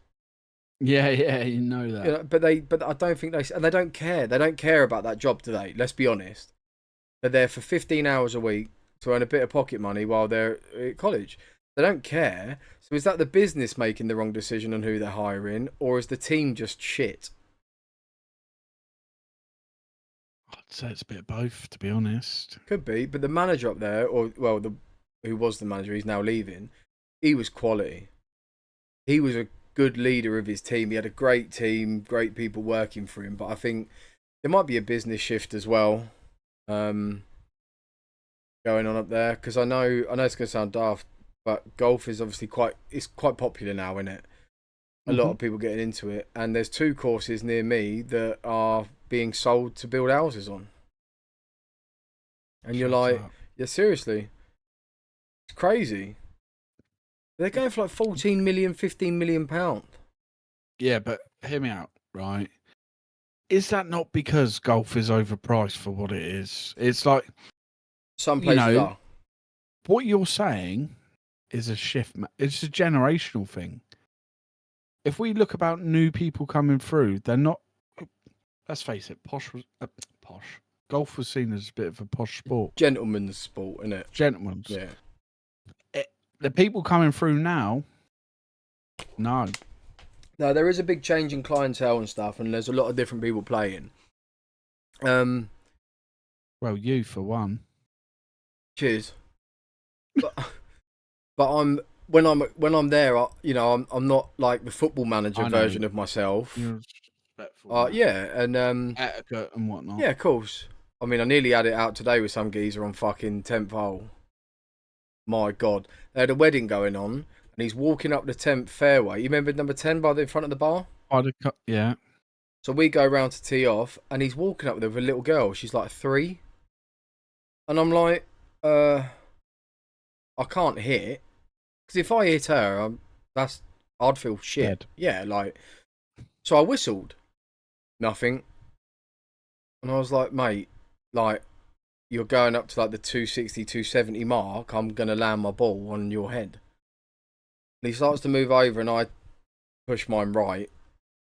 Yeah, yeah, you know that. You know, but I don't think and they don't care. They don't care about that job, do they? Let's be honest. They're there for 15 hours a week to earn a bit of pocket money while they're at college. They don't care. So is that the business making the wrong decision on who they're hiring, or is the team just shit? I'd say it's a bit of both, to be honest. Could be, but the manager up there, or well, who was the manager, he's now leaving. He was quality. He was a good leader of his team. He had a great team, great people working for him. But I think there might be a business shift as well, going on up there, because I know it's going to sound daft, but golf is obviously quite popular now, isn't it? A lot of people getting into it, and there's 2 courses near me that are being sold to build houses on. And you're like, yeah, seriously, it's crazy. They're going for like 14 million, 15 million pounds. Yeah, but hear me out, right? Is that not because golf is overpriced for what it is? It's like Some places are. What you're saying is a shift. It's a generational thing. If we look about new people coming through, they're not. Let's face it, posh. Golf was seen as a bit of a posh sport. Gentleman's sport, isn't it? Gentleman's. Yeah. The people coming through now, no. No, there is a big change in clientele and stuff, and there's a lot of different people playing. Well, you for one. Cheers. But when I'm there, I'm not like the football manager version of myself. You're respectful. Yeah, and etiquette and whatnot. Yeah, of course. I mean, I nearly had it out today with some geezer on fucking 10th hole. My God, they had a wedding going on, and he's walking up the 10th fairway. You remember number 10 by the front of the bar? Yeah. So we go round to tee off, and he's walking up there with a little girl. She's like 3, and I'm like, I can't hit, because if I hit her, I'd feel shit. Dead. Yeah, like, so I whistled, nothing, and I was like, mate, like, you're going up to like the 260, 270 mark, I'm going to land my ball on your head. And he starts to move over, and I push mine right,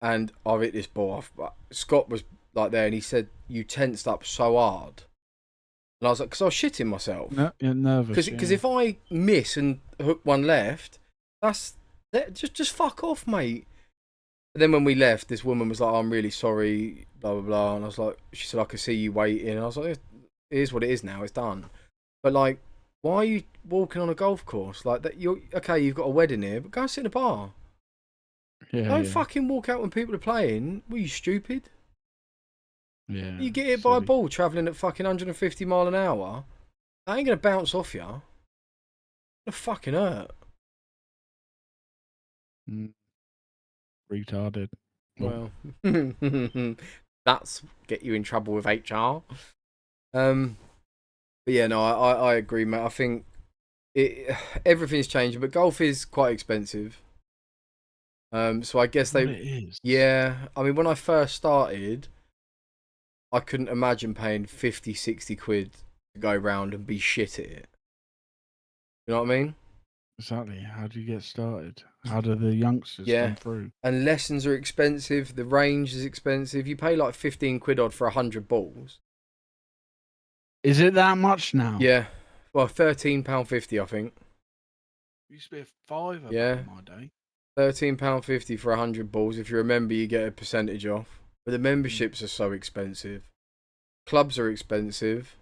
and I've hit this ball off. But Scott was like there, and he said, you tensed up so hard. And I was like, because I was shitting myself. No, you're nervous. Because if I miss and hook one left, just fuck off, mate. But then when we left, this woman was like, oh, I'm really sorry, blah, blah, blah. And I was like, she said, I could see you waiting. And I was like, it is what it is now, it's done. But like, why are you walking on a golf course? Like that, you've got a wedding here, but go and sit in a bar. Yeah, Don't fucking walk out when people are playing. Were you stupid? Yeah. You get hit by a ball travelling at fucking 150 mile an hour. That ain't gonna bounce off you. It'll fucking hurt. Retarded. Well, that's get you in trouble with HR. But yeah, no, I agree, mate. I think everything's changing, but golf is quite expensive. So I guess it is. Yeah, I mean, when I first started, I couldn't imagine paying 50, 60 quid to go round and be shit at it. You know what I mean? Exactly. How do you get started? How do the youngsters come through? And lessons are expensive. The range is expensive. You pay like 15 quid odd for 100 balls. Is it that much now? Yeah. Well, £13.50, I think. It used to be a £5 back in my day. £13.50 for 100 balls. If you remember, you get a percentage off. But the memberships are so expensive. Clubs are expensive.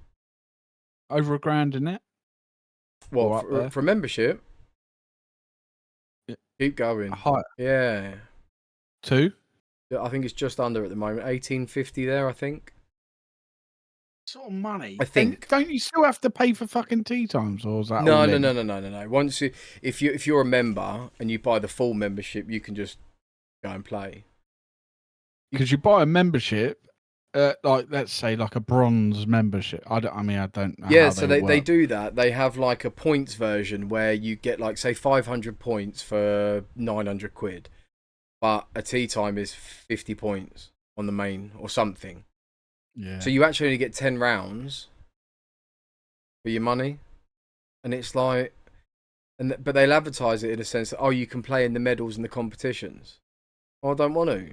Over £1,000 in it? What, for membership? Yeah. Keep going. Higher. Yeah. 2? I think it's just under at the moment. 18.50 there, I think. Sort of money. I think. Don't you still have to pay for fucking tea times, or is that No. all in? No. Once if you're a member and you buy the full membership, you can just go and play. Because you buy a membership, like let's say like a bronze membership. I don't know. Yeah, how so they do that. They have like a points version where you get like say 500 points for 900 quid, but a tea time is 50 points on the main or something. Yeah. So you actually only get 10 rounds for your money, and it's like, but they'll advertise it in a sense that you can play in the medals and the competitions. I don't want to.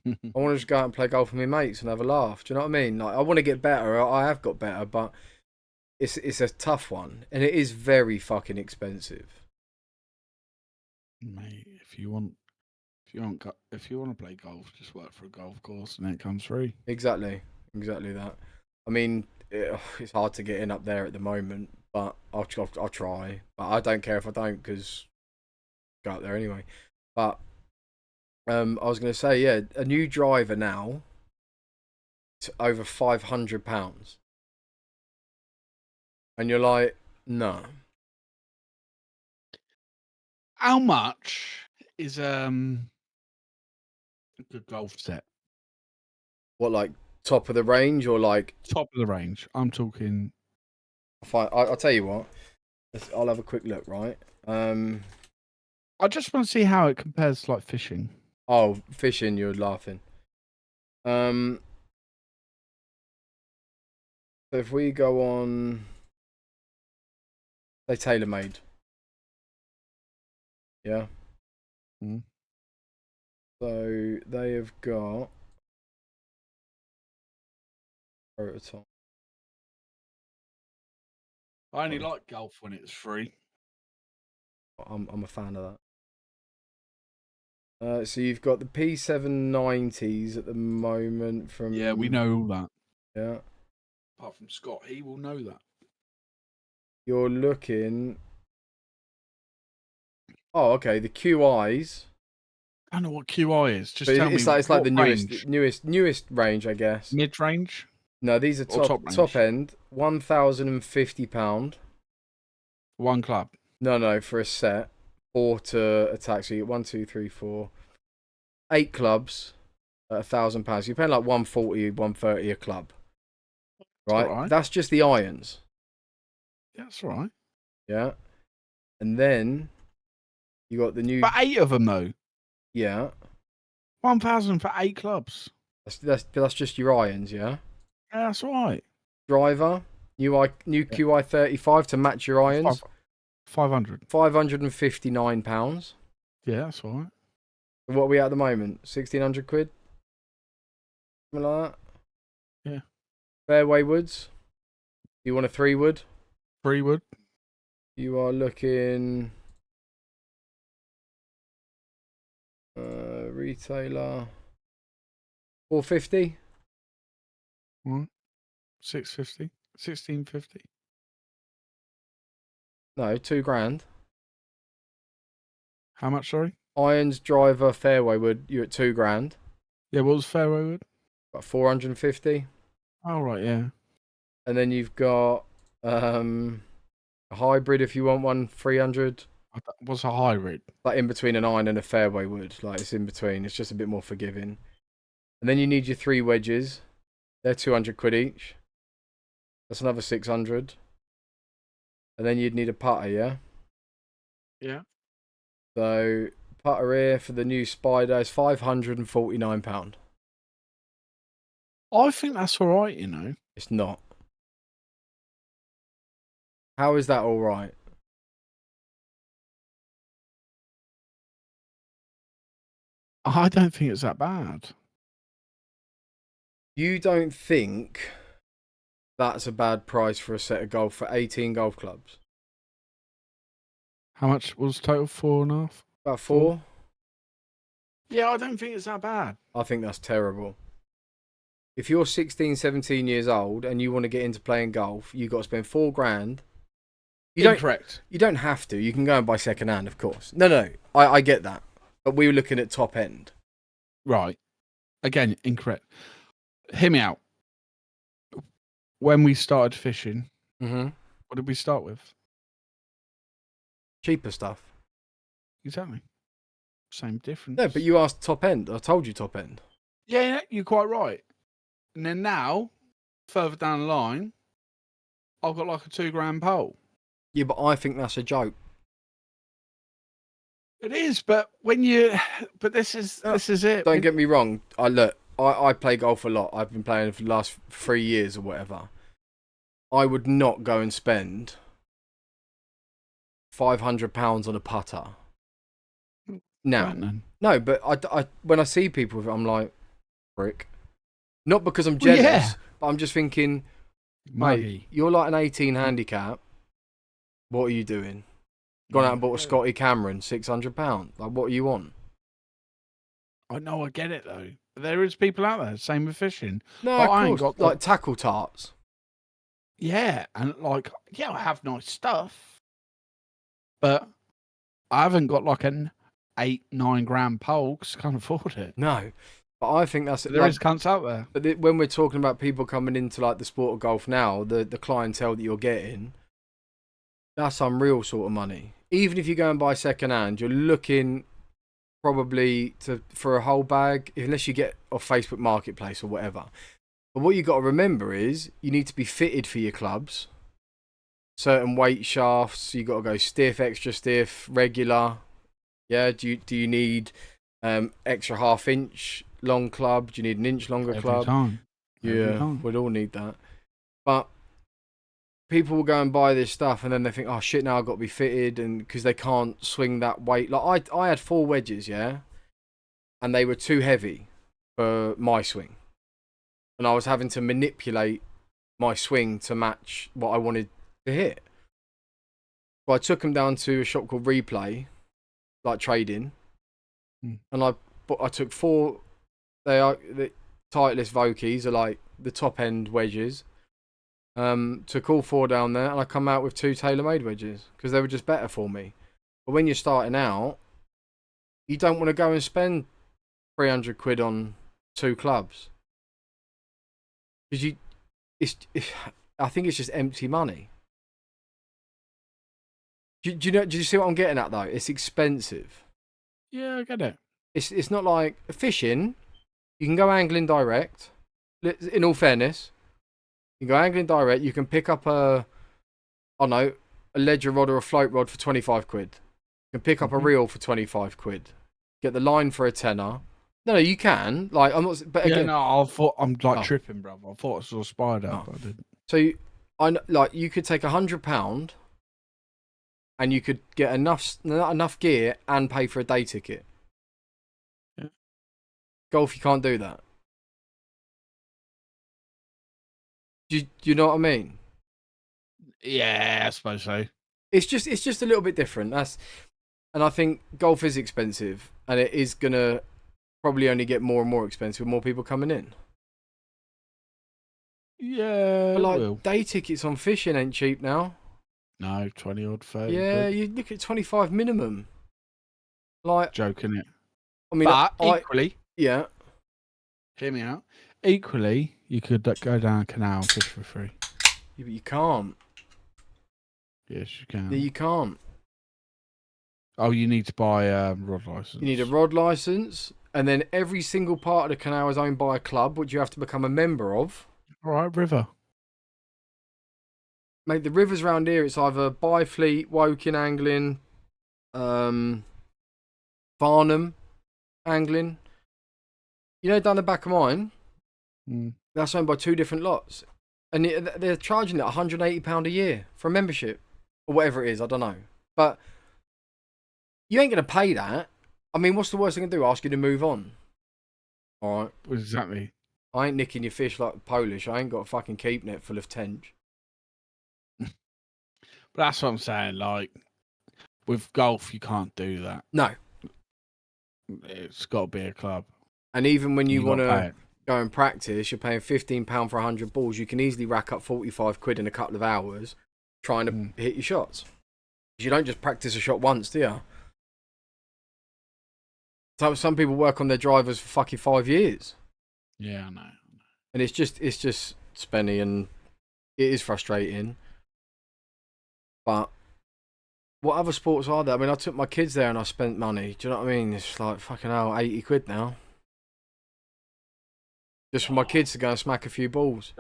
I want to just go out and play golf with my mates and have a laugh. Do you know what I mean? Like, I want to get better. I have got better, but it's a tough one, and it is very fucking expensive. Mate, if you want to play golf, just work for a golf course and it comes free. Exactly that. I mean, it's hard to get in up there at the moment, but I'll try. But I don't care if I don't, because go up there anyway. But I was going to say, yeah, a new driver now, it's over £500, and you're like, no. How much is a good golf set? What, like top of the range or like Top of the range. I'm talking. I'll tell you what. I'll have a quick look, right? I just want to see how it compares to like fishing. Oh, fishing, you're laughing. So if we go on, say TaylorMade. Yeah. Mm. So they have got prototype. I only like golf when it's free. I'm a fan of that. So you've got the P790s at the moment from. Yeah, we know all that. Yeah. Apart from Scott, he will know that. You're looking. Oh, okay. The QIs. I don't know what QI is. Just But tell me. it's like what the range? newest range, I guess. Mid range. No, these are Or top top range? end, £1,050. One club. No, for a set, 4 to attack. So you get 1, 2, 3, 4, 8 clubs at £1,000. You're paying like 140, 130 a club, right? Alright. That's just the irons. Yeah, that's all right. Yeah, and then you got the new. But 8 of them though. Yeah, 1,000 for 8 clubs. that's just your irons. Yeah, Yeah, that's all right. driver, new QI35 to match your irons. 500. £559. Yeah, that's all right. What are we at the moment? 1,600 quid? Something like that? Yeah. Fairway woods? You want a 3-wood? 3 wood. You are looking. Retailer. 450? Right. 650. 1650. No, 2 grand. How much, sorry? Irons, driver, fairway wood. You're at 2 grand. Yeah, what was fairway wood? About 450. Oh, right, yeah. And then you've got a hybrid if you want one, 300. What's a hybrid? Like in between an iron and a fairway wood. Like it's in between. It's just a bit more forgiving. And then you need your 3 wedges. They're 200 quid each. That's another 600. And then you'd need a putter, yeah? Yeah. So putter here for the new Spider is £549. I think that's all right, you know. It's not. How is that all right? I don't think it's that bad. You don't think that's a bad price for a set of golf for 18 golf clubs? How much was total? 4.5? About 4? Yeah, I don't think it's that bad. I think that's terrible. If you're 16, 17 years old and you want to get into playing golf, you've got to spend 4 grand. Incorrect. You don't have to. You can go and buy second hand, of course. No. I get that. But we were looking at top end. Right. Again, incorrect. Hear me out. When we started fishing, Mm-hmm. what did we start with? Cheaper stuff. Exactly. Same difference. No, but you asked top end. I told you top end. Yeah, you're quite right. And then now, further down the line, I've got like a 2 grand pole. Yeah, but I think that's a joke. It is, but this is it. Don't get me wrong. I play golf a lot. I've been playing for the last 3 years or whatever. I would not go and spend £500 on a putter. Now, Right then. no, but I when I see people with it, I'm like, frick. Not because I'm Well, jealous, yeah. but I'm just thinking, mate, Muggy. you're like an 18 handicap. What are you doing? Gone out and bought a Scotty Cameron, £600. Like, what are you on? I know, I get it though. There is people out there, same with fishing. No, But of I ain't course, got like tackle tarts. yeah, and like I have nice stuff, but I haven't got like an 8-9 gram pole because I can't afford it. No, but I think that's But there is cunts out there. But when we're talking about people coming into like the sport of golf now, the clientele that you're getting, that's unreal sort of money. Even if you go and buy second hand, you're looking probably for a whole bag, unless you get off Facebook Marketplace or whatever. But what you got to remember is you need to be fitted for your clubs. Certain weight shafts, you got to go stiff, extra stiff, regular. Yeah. Do you need extra half-inch long club? Do you need an inch longer Every club? time. Every Yeah, time. we'd all need that. But people will go and buy this stuff and then they think, oh shit, now I've got to be fitted, and because they can't swing that weight. Like I had 4 wedges, yeah, and they were too heavy for my swing, and I was having to manipulate my swing to match what I wanted to hit. So I took them down to a shop called Replay, like trading, and I took 4. They are the Titleist Vokies are like the top end wedges. Took all 4 down there, and I come out with 2 tailor-made wedges because they were just better for me. But when you're starting out, you don't want to go and spend 300 quid on 2 clubs because I think it's just empty money. Do you see what I'm getting at though? It's expensive. Yeah, I get it. It's not like fishing. You can go angling direct. In all fairness, you go angling direct. You can pick up a ledger rod or a float rod for 25 quid. You can pick up a reel for 25 quid. Get the line for a tenner. No, you can. Like I'm not. But again, I thought I'm like tripping, bro. I thought I saw a spider, but I didn't. So you could take £100 and you could get enough gear and pay for a day ticket. Yeah. Golf, you can't do that. Do you know what I mean? Yeah, I suppose so. It's just a little bit different. And I think golf is expensive, and it is gonna probably only get more and more expensive with more people coming in. Yeah, But it like will. day tickets on fishing ain't cheap now. No, 20 odd, 30 Yeah, quid. you look at 25 minimum. Like, Joking it. I mean, But equally, yeah. hear me out. Equally, you could go down a canal and fish for free. Yeah, but you can't. Yes, you can. Yeah, you can't. Oh, you need to buy a rod license. You need a rod license, and then every single part of the canal is owned by a club, which you have to become a member of. All right, river. Mate, the rivers around here, it's either Byfleet, Woking Angling, Farnham Angling. You know, down the back of mine, that's owned by 2 different lots. And they're charging it £180 a year for a membership. Or whatever it is, I don't know. But you ain't going to pay that. I mean, what's the worst they can do? Ask you to move on. All right. Exactly. I ain't nicking your fish like Polish. I ain't got a fucking keep net full of tench. But that's what I'm saying. Like, with golf, you can't do that. No. It's got to be a club. And even when you want gotta pay to it. go and practice, you're paying £15 for 100 balls. You can easily rack up 45 quid in a couple of hours trying to hit your shots. You don't just practice a shot once, do you? So some people work on their drivers for fucking 5 years. Yeah, I know. And it's just spenny, and it is frustrating. But what other sports are there? I mean, I took my kids there and I spent money. Do you know what I mean? It's like fucking hell, 80 quid now. Just for my kids to go and smack a few balls.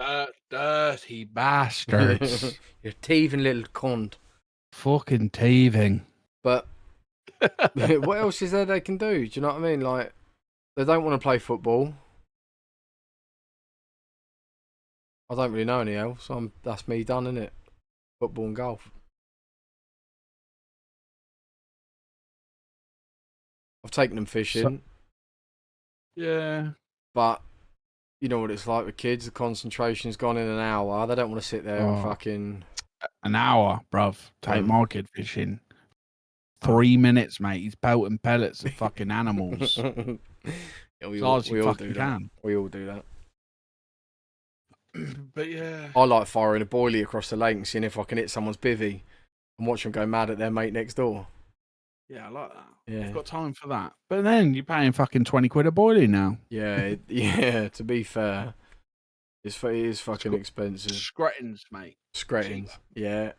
Dirty bastards. You're thieving little cunt. Fucking teething. But what else is there they can do? Do you know what I mean? Like, they don't want to play football. I don't really know any else. That's me done, innit? Football and golf. I've taken them fishing, Yeah. but you know what it's like with kids. The concentration's gone in an hour. They don't want to sit there and fucking an hour, bruv. Take Mm. my kid fishing. 3 minutes, mate. He's pelting pellets of fucking animals. Yeah, we As all, hard as we you all fucking do that. can. We all do that. But yeah. I like firing a boilie across the lake and seeing if I can hit someone's bivvy and watch them go mad at their mate next door. Yeah, I like that. Yeah. I've got time for that. But then you're paying fucking 20 quid a boilie now. Yeah, yeah. To be fair, it is fucking expensive. Screttins, mate. Screttins. Yeah.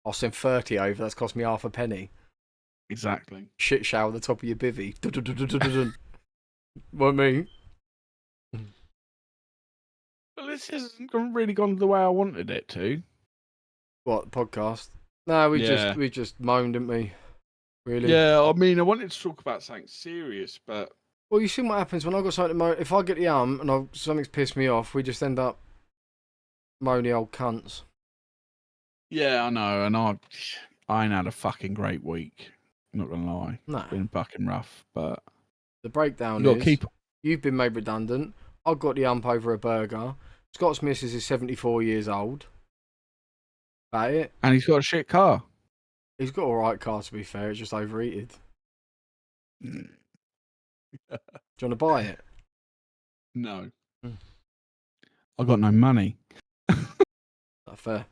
I'll send 30 over. That's cost me half a penny. Exactly. Shit shower at the top of your bivvy. What me? Well, this hasn't really gone the way I wanted it to. What, podcast? No, we just moaned, didn't we? Really? Yeah, I mean, I wanted to talk about something serious, but Well, you see what happens when I got something to moan. If I get the and something's pissed me off, we just end up moaning old cunts. yeah, I know, and I ain't had a fucking great week. Not gonna lie, No. it's been fucking rough. But The breakdown you got is to keep. you've been made redundant. I've got the over a burger. Scott's missus is 74 years old. That it. And he's got a shit car. He's got a right car, to be fair. It's just overheated. Do you want to buy it? No, Mm. I got no money. Not fair.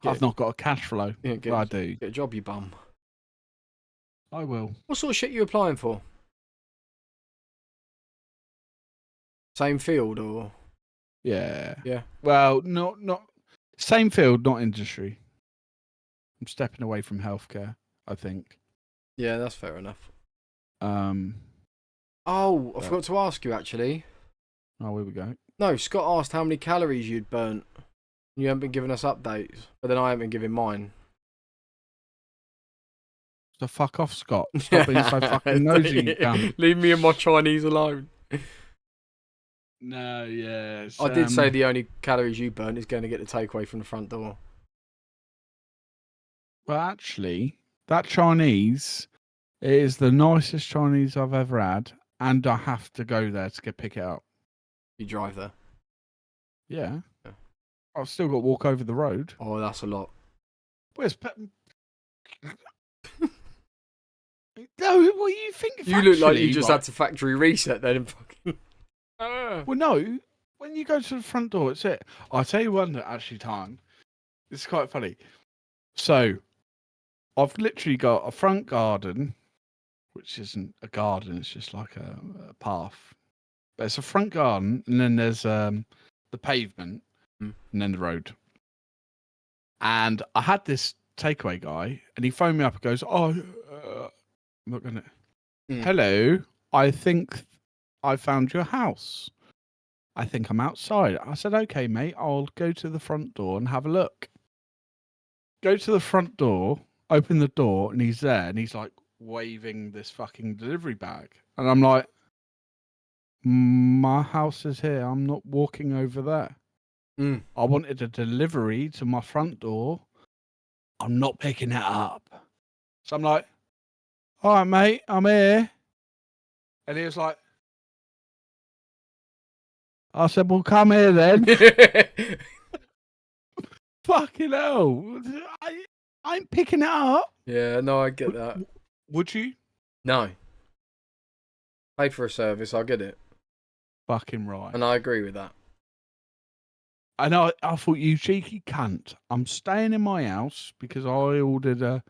I've not got a cash flow. Yeah, Well, I do. Get a job, you bum. I will. What sort of shit are you applying for? Same field or? Yeah. Yeah. Well, not same field, not industry. I'm stepping away from healthcare, I think. Yeah, that's fair enough. Oh, I forgot to ask you actually. here we go. No, Scott asked how many calories you'd burnt. You haven't been giving us updates, but then I haven't been giving mine. So fuck off, Scott. Stop being so fucking nosy, you cunt. Leave me and my Chinese alone. No, yeah. I did say the only calories you burnt is going to get the takeaway from the front door. Well, actually, that Chinese is the nicest Chinese I've ever had, and I have to go there to pick it up. You drive there? Yeah. Yeah. I've still got to walk over the road. Oh, that's a lot. Where's No, what do you think? You look like you factually, just right? had to factory reset then. And fucking... Well, no. When you go to the front door, it's it. I'll tell you one that actually, Tan. It's quite funny. So, I've literally got a front garden, which isn't a garden. It's just like a path. But it's a front garden, and then there's the pavement, and then the road. And I had this takeaway guy, and he phoned me up and goes, "Oh, I'm not gonna. Hello, I think I found your house. I think I'm outside." I said, "Okay, mate, I'll go to the front door and have a look." Go to the front door, open the door, and he's there, and he's like waving this fucking delivery bag, and I'm like, "My house is here. I'm not walking over there. I wanted a delivery to my front door. I'm not picking it up." So I'm like, "All right, mate, I'm here." And he was like, I said, "Well, come here then." Fucking hell. I'm picking it up. Yeah, no, I get that. Would you? No. Pay for a service, I get it. Fucking right. And I agree with that. And I thought, you cheeky cunt. I'm staying in my house because I ordered a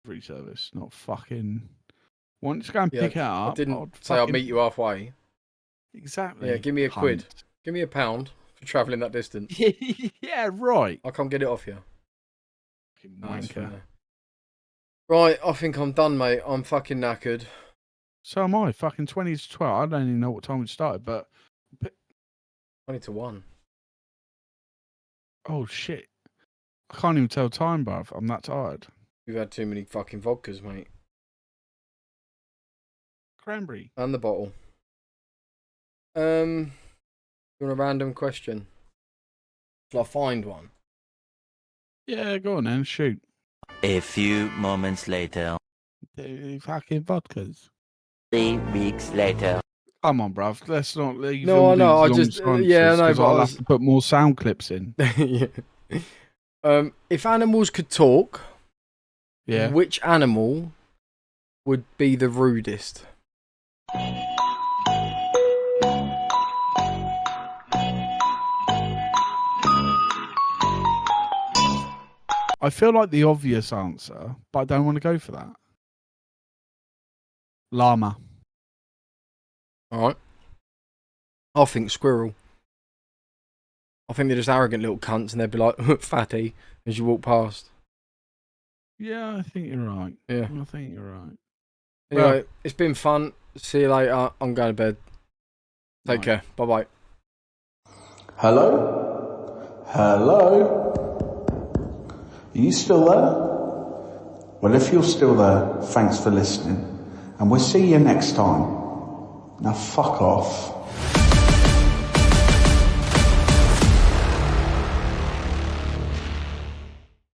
free service, not fucking. Want to go and pick it up? I didn't say I'll meet you halfway. Exactly. Yeah, give me a cunt. quid. Give me £1 for travelling that distance. Yeah, right. I'll come get it off you. Fucking That's wanker. fair. Right, I think I'm done, mate. I'm fucking knackered. So am I. Fucking 20 to 12. I don't even know what time we started, but 20 to 1. oh shit. I can't even tell time, bruv. I'm that tired. We've had too many fucking vodkas, mate. Cranberry. And the bottle. You want a random question? Shall I find one? Yeah, go on then. Shoot. A few moments later. Fucking vodkas. 3 weeks later. Come on, bruv. Let's not leave. No, all I know. I these just long yeah, I know. because But I'll have to put more sound clips in. yeah. If animals could talk, Yeah. which animal would be the rudest? I feel like the obvious answer, but I don't want to go for that. Llama. All right. I think squirrel. I think they're just arrogant little cunts, and they'd be like fatty as you walk past. Yeah, I think you're right. Yeah. I think you're right. Anyway, it's been fun. See you later. I'm going to bed. Take care. Bye bye. Hello? Hello? Are you still there? Well, if you're still there, thanks for listening. And we'll see you next time. Now fuck off.